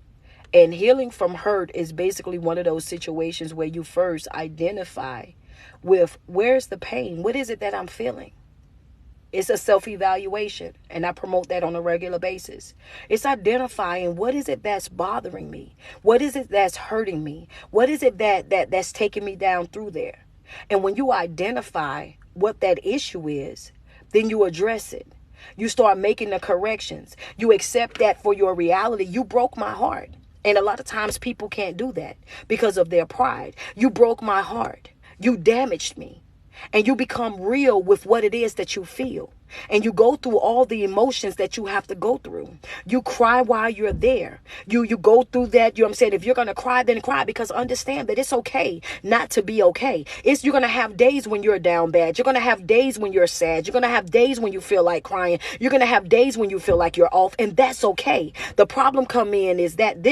And healing from hurt is basically one of those situations where you first identify with, where's the pain? What is it that I'm feeling? It's a self-evaluation, and I promote that on a regular basis. It's identifying, what is it that's bothering me? What is it that's hurting me? What is it that's taking me down through there? And when you identify what that issue is, then you address it. You start making the corrections. You accept that for your reality. You broke my heart. And a lot of times people can't do that because of their pride. You broke my heart. You damaged me. And you become real with what it is that you feel. And you go through all the emotions that you have to go through. You cry while you're there. You go through that. You know what I'm saying? If you're going to cry, then cry, because understand that it's okay not to be okay. You're going to have days when you're down bad. You're going to have days when you're sad. You're going to have days when you feel like crying. You're going to have days when you feel like you're off, and that's okay. The problem come in is that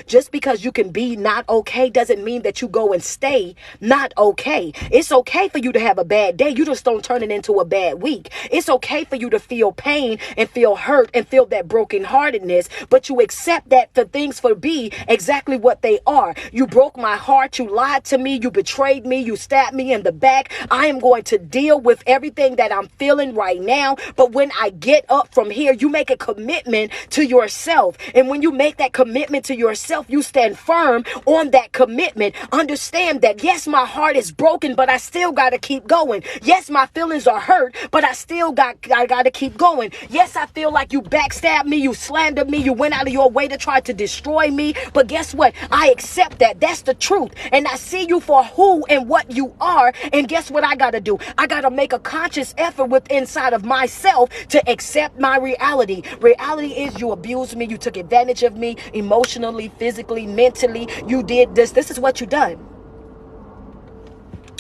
just because you can be not okay doesn't mean that you go and stay not okay. It's okay for you to have a bad day. You just don't turn it into a bad week. It's okay for you to feel pain and feel hurt and feel that brokenheartedness, but you accept that for things to be exactly what they are. You broke my heart. You lied to me. You betrayed me. You stabbed me in the back. I am going to deal with everything that I'm feeling right now. But when I get up from here, you make a commitment to yourself. And when you make that commitment to yourself, you stand firm on that commitment. Understand that, yes, my heart is broken, but I still got to keep going. Yes, my feelings are hurt, but I still got got to keep going. Yes, I feel like you backstabbed me, you slandered me, you went out of your way to try to destroy me. But guess what? I accept that. That's the truth. And I see you for who and what you are. And guess what I got to do? I got to make a conscious effort within inside of myself to accept my reality. Reality is you abused me, you took advantage of me emotionally, physically, mentally. You did this. This is what you done.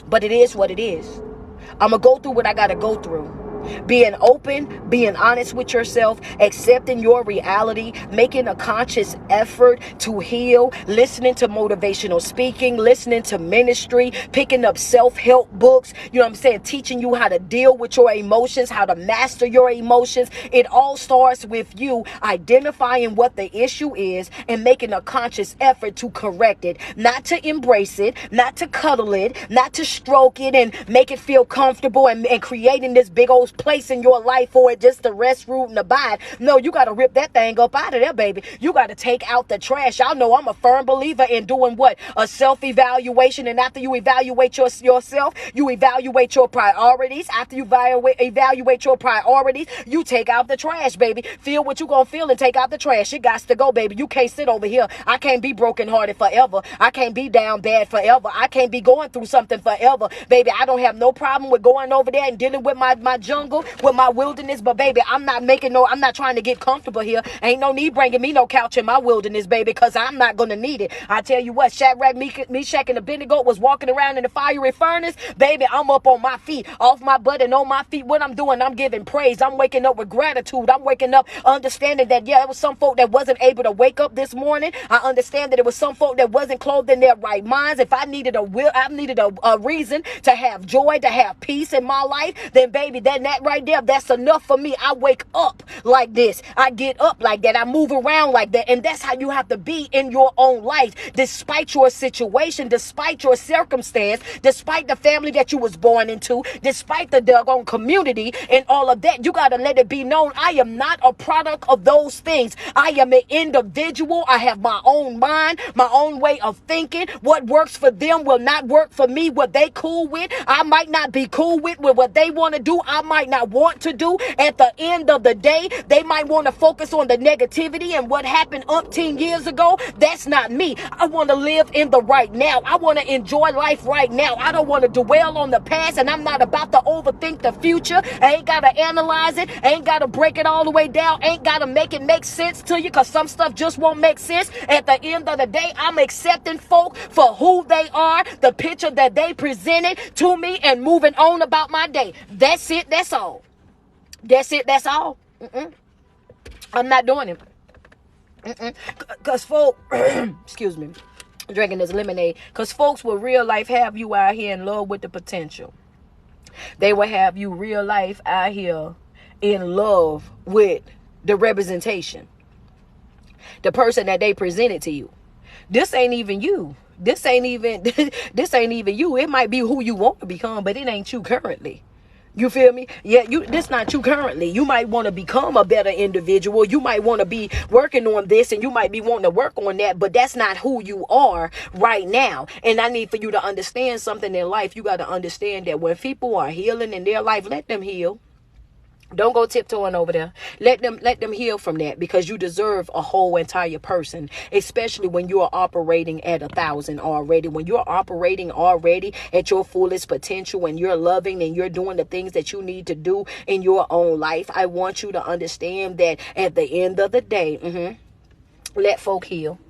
But it is what it is. I'm going to go through what I got to go through. Being open, being honest with yourself, accepting your reality, making a conscious effort to heal, listening to motivational speaking, listening to ministry, picking up self-help books, you know what I'm saying, teaching you how to deal with your emotions, how to master your emotions. It all starts with you identifying what the issue is and making a conscious effort to correct it, not to embrace it, not to cuddle it, not to stroke it and make it feel comfortable and creating this big old place in your life for it just to rest, root, and abide. No, you got to rip that thing up out of there, baby. You got to take out the trash. Y'all know I'm a firm believer in doing what? A self-evaluation. And after you evaluate yourself, you evaluate your priorities. After you evaluate your priorities, you take out the trash, baby. Feel what you gonna feel and take out the trash. It got to go, baby. You can't sit over here. I can't be brokenhearted forever. I can't be down bad forever. I can't be going through something forever, baby. I don't have no problem with going over there and dealing with my jungle, with my wilderness, but baby, I'm not trying to get comfortable here. Ain't no need bringing me no couch in my wilderness, baby, because I'm not gonna need it. I tell you what, Shadrach, Meshach, and Abednego was walking around in the fiery furnace, baby. I'm up on my feet, off my butt and on my feet. What I'm doing, I'm giving praise. I'm waking up with gratitude. I'm waking up understanding that, yeah, it was some folk that wasn't able to wake up this morning. I understand that it was some folk that wasn't clothed in their right minds. If I needed a reason to have joy, to have peace in my life, then baby, that right there, that's enough for me. I wake up like this. I get up like that. I move around like that. And that's how you have to be in your own life. Despite your situation, despite your circumstance, despite the family that you was born into, despite the doggone community and all of that, you got to let it be known. I am not a product of those things. I am an individual. I have my own mind, my own way of thinking. What works for them will not work for me. What they cool with, I might not be cool with what they want to do. I might not want to do. At the end of the day, they might want to focus on the negativity and what happened umpteen years ago. That's not me. I want to live in the right now. I want to enjoy life right now. I don't want to dwell on the past, and I'm not about to overthink the future. I ain't got to analyze it. I ain't got to break it all the way down. Ain't got to make it make sense to you, because some stuff just won't make sense. At the end of the day, I'm accepting folk for who they are, the picture that they presented to me, and moving on about my day. That's it. That's all. That's it. That's all. I'm not doing it. Because folk, excuse me, drinking this lemonade. Because folks will real life have you out here in love with the potential. They will have you real life out here in love with the representation. The person that they presented to you. This ain't even you. This ain't even you. It might be who you want to become, but it ain't you currently. You feel me? Yeah, this not you currently. You might want to become a better individual. You might want to be working on this, and you might be wanting to work on that, but that's not who you are right now. And I need for you to understand something in life. You got to understand that when people are healing in their life, let them heal. Don't go tiptoeing over there. Let them heal from that, because you deserve a whole entire person, especially when you are operating at 1,000 already. When you're operating already at your fullest potential, when you're loving and you're doing the things that you need to do in your own life, I want you to understand that at the end of the day, let folk heal.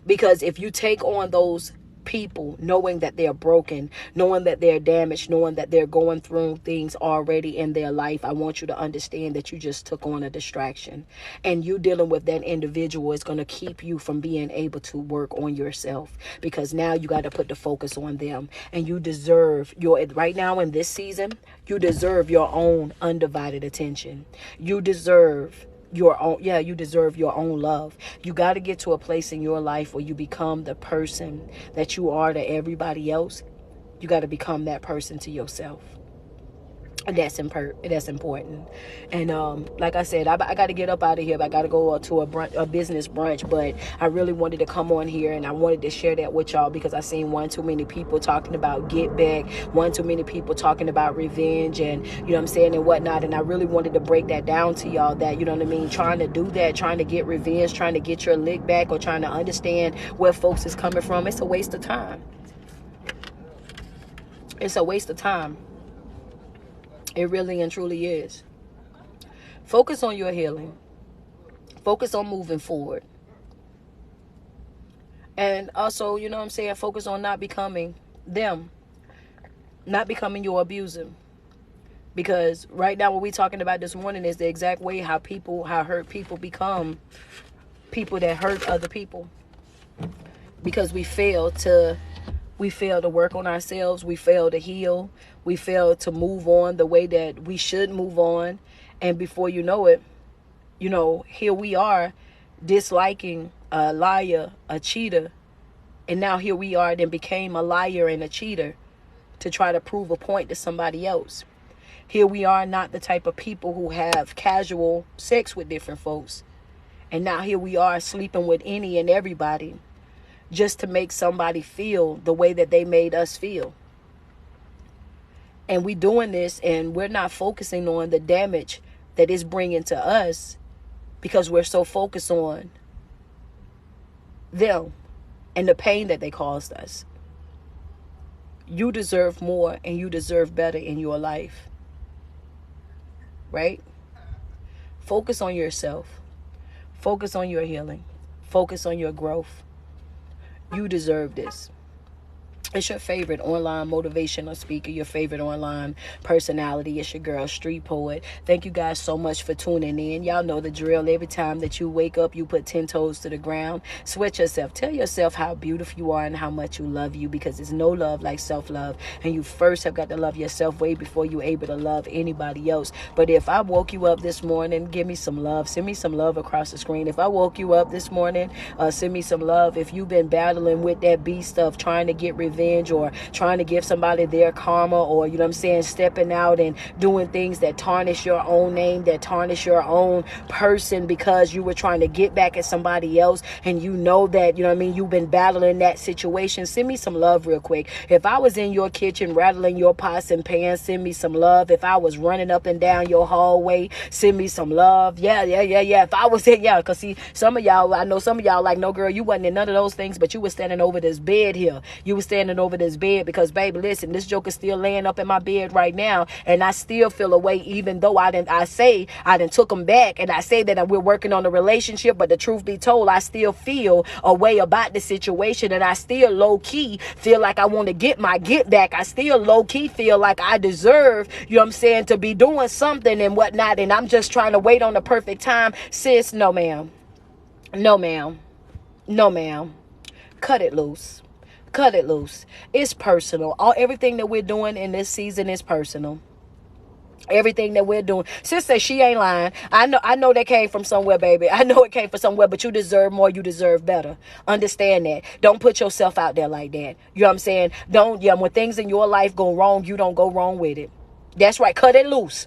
Because if you take on those people knowing that they're broken, knowing that they're damaged, knowing that they're going through things already in their life, I want you to understand that you just took on a distraction, and you dealing with that individual is going to keep you from being able to work on yourself, because now you got to put the focus on them. And you deserve right now in this season, you deserve your own undivided attention. You deserve you deserve your own love. You got to get to a place in your life where you become the person that you are to everybody else. You got to become that person to yourself. That's important. And like I said, I got to get up out of here. I got to go to a business brunch, but I really wanted to come on here and I wanted to share that with y'all because I seen one too many people talking about get back, one too many people talking about revenge, and you know what I'm saying, and whatnot. And I really wanted to break that down to y'all, that, you know what I mean, trying to do that, trying to get revenge, trying to get your lick back, or trying to understand where folks is coming from, it's a waste of time. It's a waste of time. It really and truly is. Focus on your healing. Focus on moving forward. And also, you know what I'm saying, focus on not becoming them. Not becoming your abuser. Because right now what we're talking about this morning is the exact way how hurt people become people that hurt other people. Because we fail to work on ourselves. We fail to heal. We fail to move on the way that we should move on. And before you know it, you know, here we are disliking a liar, a cheater. And now here we are, then became a liar and a cheater to try to prove a point to somebody else. Here we are, not the type of people who have casual sex with different folks. And now here we are sleeping with any and everybody just to make somebody feel the way that they made us feel. And we doing this and we're not focusing on the damage that it's bringing to us because we're so focused on them and the pain that they caused us. You deserve more and you deserve better in your life. Right? Focus on yourself. Focus on your healing. Focus on your growth. You deserve this. It's your favorite online motivational speaker, your favorite online personality. It's your girl, Street Poet. Thank you guys so much for tuning in. Y'all know the drill. Every time that you wake up, you put 10 toes to the ground. Sweat yourself. Tell yourself how beautiful you are and how much you love you, because there's no love like self-love. And you first have got to love yourself way before you're able to love anybody else. But if I woke you up this morning, give me some love. Send me some love across the screen. If I woke you up this morning, send me some love. If you've been battling with that beast of trying to get revenge, or trying to give somebody their karma, or, you know what I'm saying, stepping out and doing things that tarnish your own name, that tarnish your own person because you were trying to get back at somebody else, and you know that, you know what I mean, you've been battling that situation, send me some love real quick. If I was in your kitchen rattling your pots and pans, send me some love. If I was running up and down your hallway, send me some love. Yeah. If I was in, because see, some of y'all, I know some of y'all like, no girl, you wasn't in none of those things, but you was standing over this bed here. You was standing over this bed because, baby, listen, this joker's still laying up in my bed right now, and I still feel a way, even though I didn't took him back, and I say that we're working on a relationship, but the truth be told, I still feel a way about the situation, and I still low-key feel like I want to get my get back. I still low-key feel like I deserve, you know what I'm saying, to be doing something and whatnot, and I'm just trying to wait on the perfect time. Sis, no ma'am. No ma'am. No ma'am. Cut it loose. Cut it loose. It's personal. Everything that we're doing in this season is personal. Everything that we're doing. Sis says she ain't lying. I know that came from somewhere, baby. I know it came from somewhere, but you deserve more. You deserve better. Understand that. Don't put yourself out there like that. You know what I'm saying? When things in your life go wrong, you don't go wrong with it. That's right. Cut it loose.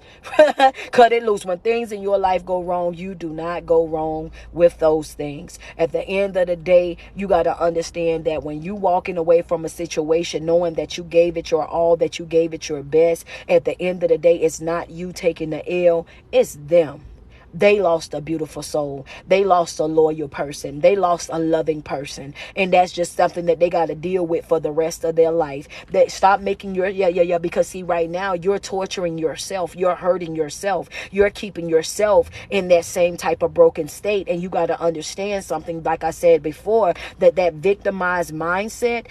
Cut it loose. When things in your life go wrong, you do not go wrong with those things. At the end of the day, you got to understand that when you walking away from a situation, knowing that you gave it your all, that you gave it your best, at the end of the day, it's not you taking the L, it's them. They lost a beautiful soul. They lost a loyal person. They lost a loving person. And that's just something that they got to deal with for the rest of their life. They stop making because see, right now you're torturing yourself. You're hurting yourself. You're keeping yourself in that same type of broken state. And you got to understand something, like I said before, that victimized mindset,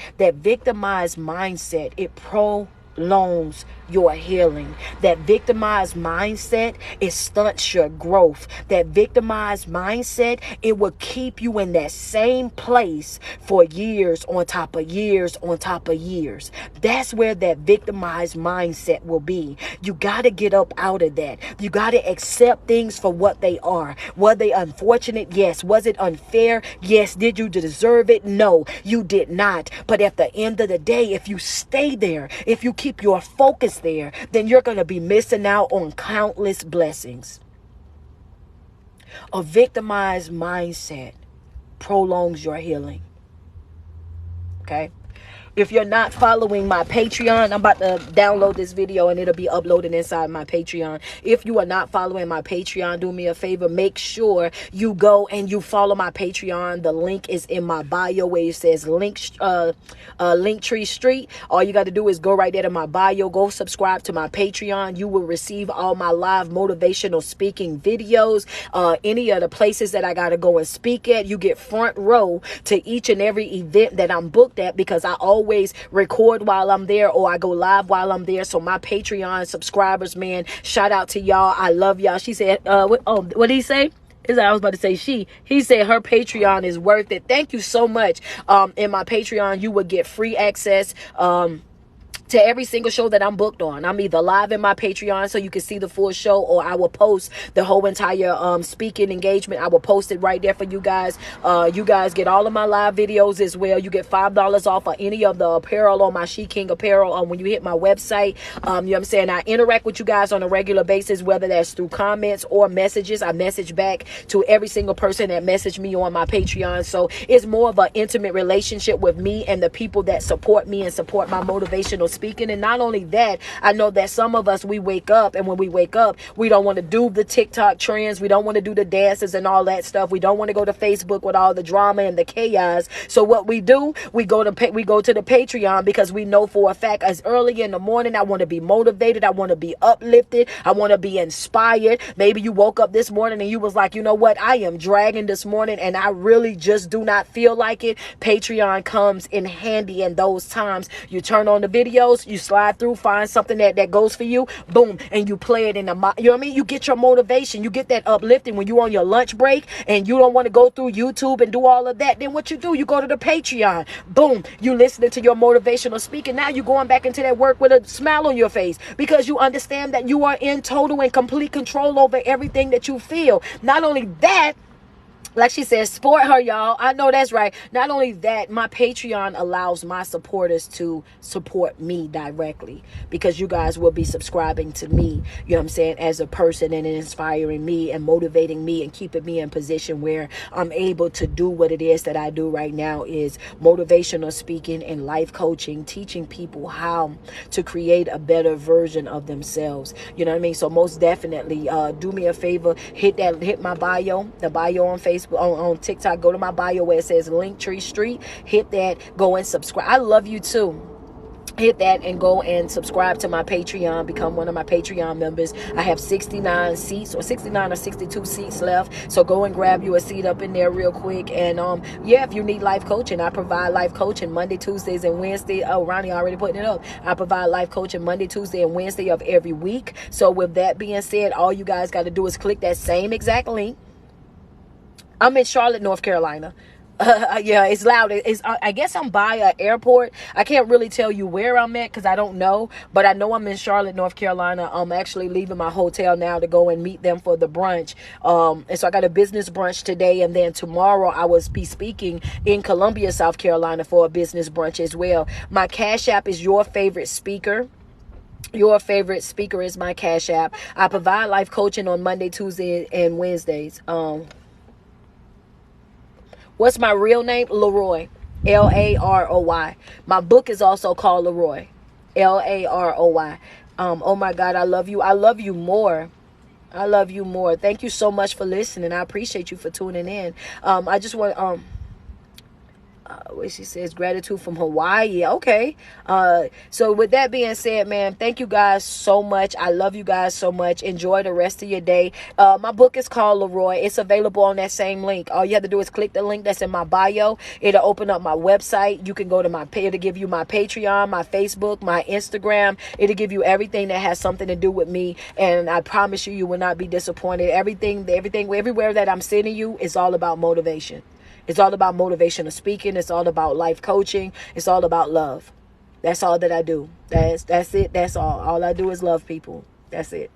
it prolongs your healing. That victimized mindset, it stunts your growth. That victimized mindset, it will keep you in that same place for years on top of years on top of years. That's where that victimized mindset will be. You got to get up out of that. You got to accept things for what they are. Were they unfortunate? Yes. Was it unfair? Yes. Did you deserve it? No, you did not. But at the end of the day, if you stay there, if you keep your focus that's there, then you're going to be missing out on countless blessings. A victimized mindset prolongs your healing. Okay? If you're not following my Patreon, I'm about to download this video and it'll be uploaded inside my Patreon. If you are not following my Patreon, do me a favor. Make sure you go and you follow my Patreon. The link is in my bio where it says Linktree Street. All you got to do is go right there to my bio. Go subscribe to my Patreon. You will receive all my live motivational speaking videos. Any of the places that I got to go and speak at, you get front row to each and every event that I'm booked at, because I always record while I'm there, or I go live while I'm there. So my Patreon subscribers, man, shout out to y'all. I love y'all. She said, what did he say? I was about to say he said her Patreon is worth it. Thank you so much. In my Patreon, you will get free access, to every single show that I'm booked on. I'm either live in my Patreon so you can see the full show, or I will post the whole entire speaking engagement. I will post it right there for you guys. You guys get all of my live videos as well. You get $5 off of any of the apparel on my She King apparel when you hit my website. You know what I'm saying? I interact with you guys on a regular basis, whether that's through comments or messages. I message back to every single person that messaged me on my Patreon. So it's more of an intimate relationship with me and the people that support me and support my motivational speaking. And not only that, I know that some of us, we wake up, and when we wake up, we don't want to do the TikTok trends. We don't want to do the dances and all that stuff. We don't want to go to Facebook with all the drama and the chaos. So what we do, we go to the Patreon, because we know for a fact, as early in the morning, I want to be motivated. I want to be uplifted. I want to be inspired. Maybe you woke up this morning and you was like, you know what? I am dragging this morning and I really just do not feel like it. Patreon comes in handy in those times. You turn on the video, you slide through, find something that goes for you, boom, and you play it in the, you know what I mean? You get your motivation, you get that uplifting when you on your lunch break and you don't want to go through YouTube and do all of that. Then what you do, you go to the Patreon, boom, you listening to your motivational speaking. Now you going back into that work with a smile on your face, because you understand that you are in total and complete control over everything that you feel. Not only that, like she said, support her, y'all. I know that's right. Not only that, my Patreon allows my supporters to support me directly, because you guys will be subscribing to me, you know what I'm saying, as a person, and inspiring me and motivating me and keeping me in position where I'm able to do what it is that I do right now, is motivational speaking and life coaching, teaching people how to create a better version of themselves. You know what I mean? So most definitely, do me a favor, hit my bio, the bio on Facebook. On TikTok, go to my bio where it says Linktree Street. Hit that, go and subscribe. I love you too. Hit that and go and subscribe to my Patreon. Become one of my Patreon members. I have 69 seats, or 69 or 62 seats left. So go and grab you a seat up in there real quick. And yeah, if you need life coaching, I provide life coaching Monday, Tuesdays, and Wednesday. Oh, Ronnie already putting it up. I provide life coaching Monday, Tuesday, and Wednesday of every week. So with that being said, all you guys got to do is click that same exact link. I'm in Charlotte, North Carolina. Yeah, it's loud. I guess I'm by an airport. I can't really tell you where I'm at because I don't know. But I know I'm in Charlotte, North Carolina. I'm actually leaving my hotel now to go and meet them for the brunch. And so I got a business brunch today. And then tomorrow I will be speaking in Columbia, South Carolina for a business brunch as well. My Cash App is Your Favorite Speaker. Your Favorite Speaker is my Cash App. I provide life coaching on Monday, Tuesday, and Wednesdays. What's my real name? Leroy. Laroy. My book is also called Leroy. Laroy. Oh my God, I love you. I love you more. I love you more. Thank you so much for listening. I appreciate you for tuning in. I just want where she says gratitude from Hawaii. Okay. So with that being said, man, thank you guys so much. I love you guys so much. Enjoy the rest of your day. My book is called Leroy. It's available on that same link. All you have to do is click the link that's in my bio. It'll open up my website. You can go to it'll give you my Patreon, my Facebook, my Instagram. It'll give you everything that has something to do with me. And I promise you, you will not be disappointed. Everything, everywhere that I'm sending you is all about motivation. It's all about motivational speaking. It's all about life coaching. It's all about love. That's all that I do. That's it. That's all. All I do is love people. That's it.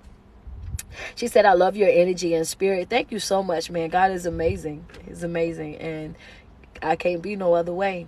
She said, I love your energy and spirit. Thank you so much, man. God is amazing. He's amazing. And I can't be no other way.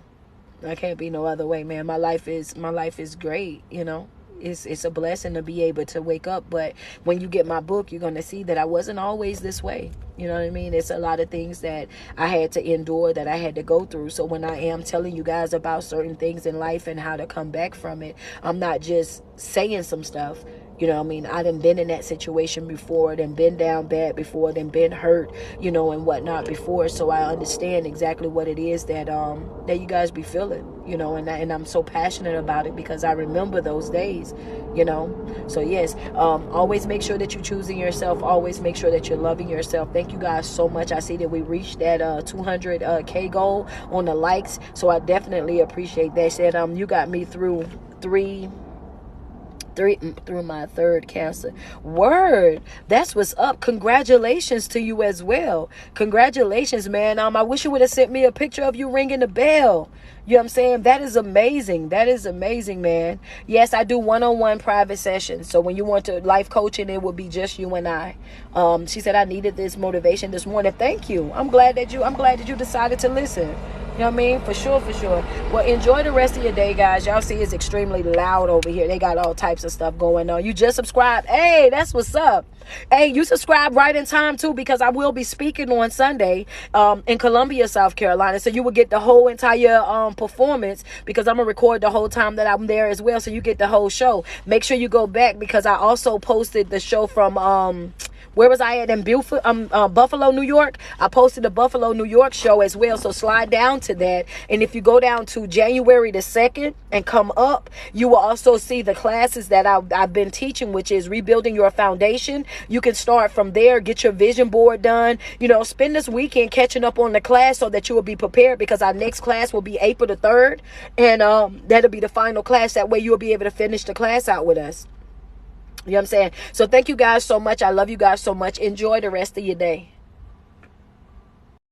I can't be no other way, man. My life is great, you know. It's a blessing to be able to wake up. But when you get my book, you're going to see that I wasn't always this way. You know what I mean? It's a lot of things that I had to endure, that I had to go through. So when I am telling you guys about certain things in life and how to come back from it, I'm not just saying some stuff. You know what I mean? I done been in that situation before, then been down bad before, then been hurt, you know, and whatnot before. So I understand exactly what it is that that you guys be feeling, you know, and I'm so passionate about it because I remember those days, you know. So yes, always make sure that you're choosing yourself. Always make sure that you're loving yourself. Thank you guys so much. I see that we reached that 200K goal on the likes. So I definitely appreciate that. Said you got me through through my third cancer. Word, that's what's up. Congratulations to you as well. Congratulations, man. I wish you would have sent me a picture of you ringing the bell. You know what I'm saying? That is amazing. That is amazing, man. Yes, I do one-on-one private sessions. So when you want to life coaching, it will be just you and I. She said I needed this motivation this morning. Thank you. I'm glad that you decided to listen. You know what I mean? For sure, for sure. Well, enjoy the rest of your day, guys. Y'all see it's extremely loud over here. They got all types of stuff going on. You just subscribed. Hey, that's what's up. Hey, you subscribe right in time, too, because I will be speaking on Sunday in Columbia, South Carolina. So you will get the whole entire performance because I'm going to record the whole time that I'm there as well. So you get the whole show. Make sure you go back because I also posted the show from... where was I at in Buffalo, New York? I posted the Buffalo, New York show as well. So slide down to that. And if you go down to January the 2nd and come up, you will also see the classes that I've been teaching, which is rebuilding your foundation. You can start from there, get your vision board done. You know, spend this weekend catching up on the class so that you will be prepared because our next class will be April the 3rd. And that'll be the final class. That way you'll be able to finish the class out with us. You know what I'm saying? So thank you guys so much. I love you guys so much. Enjoy the rest of your day.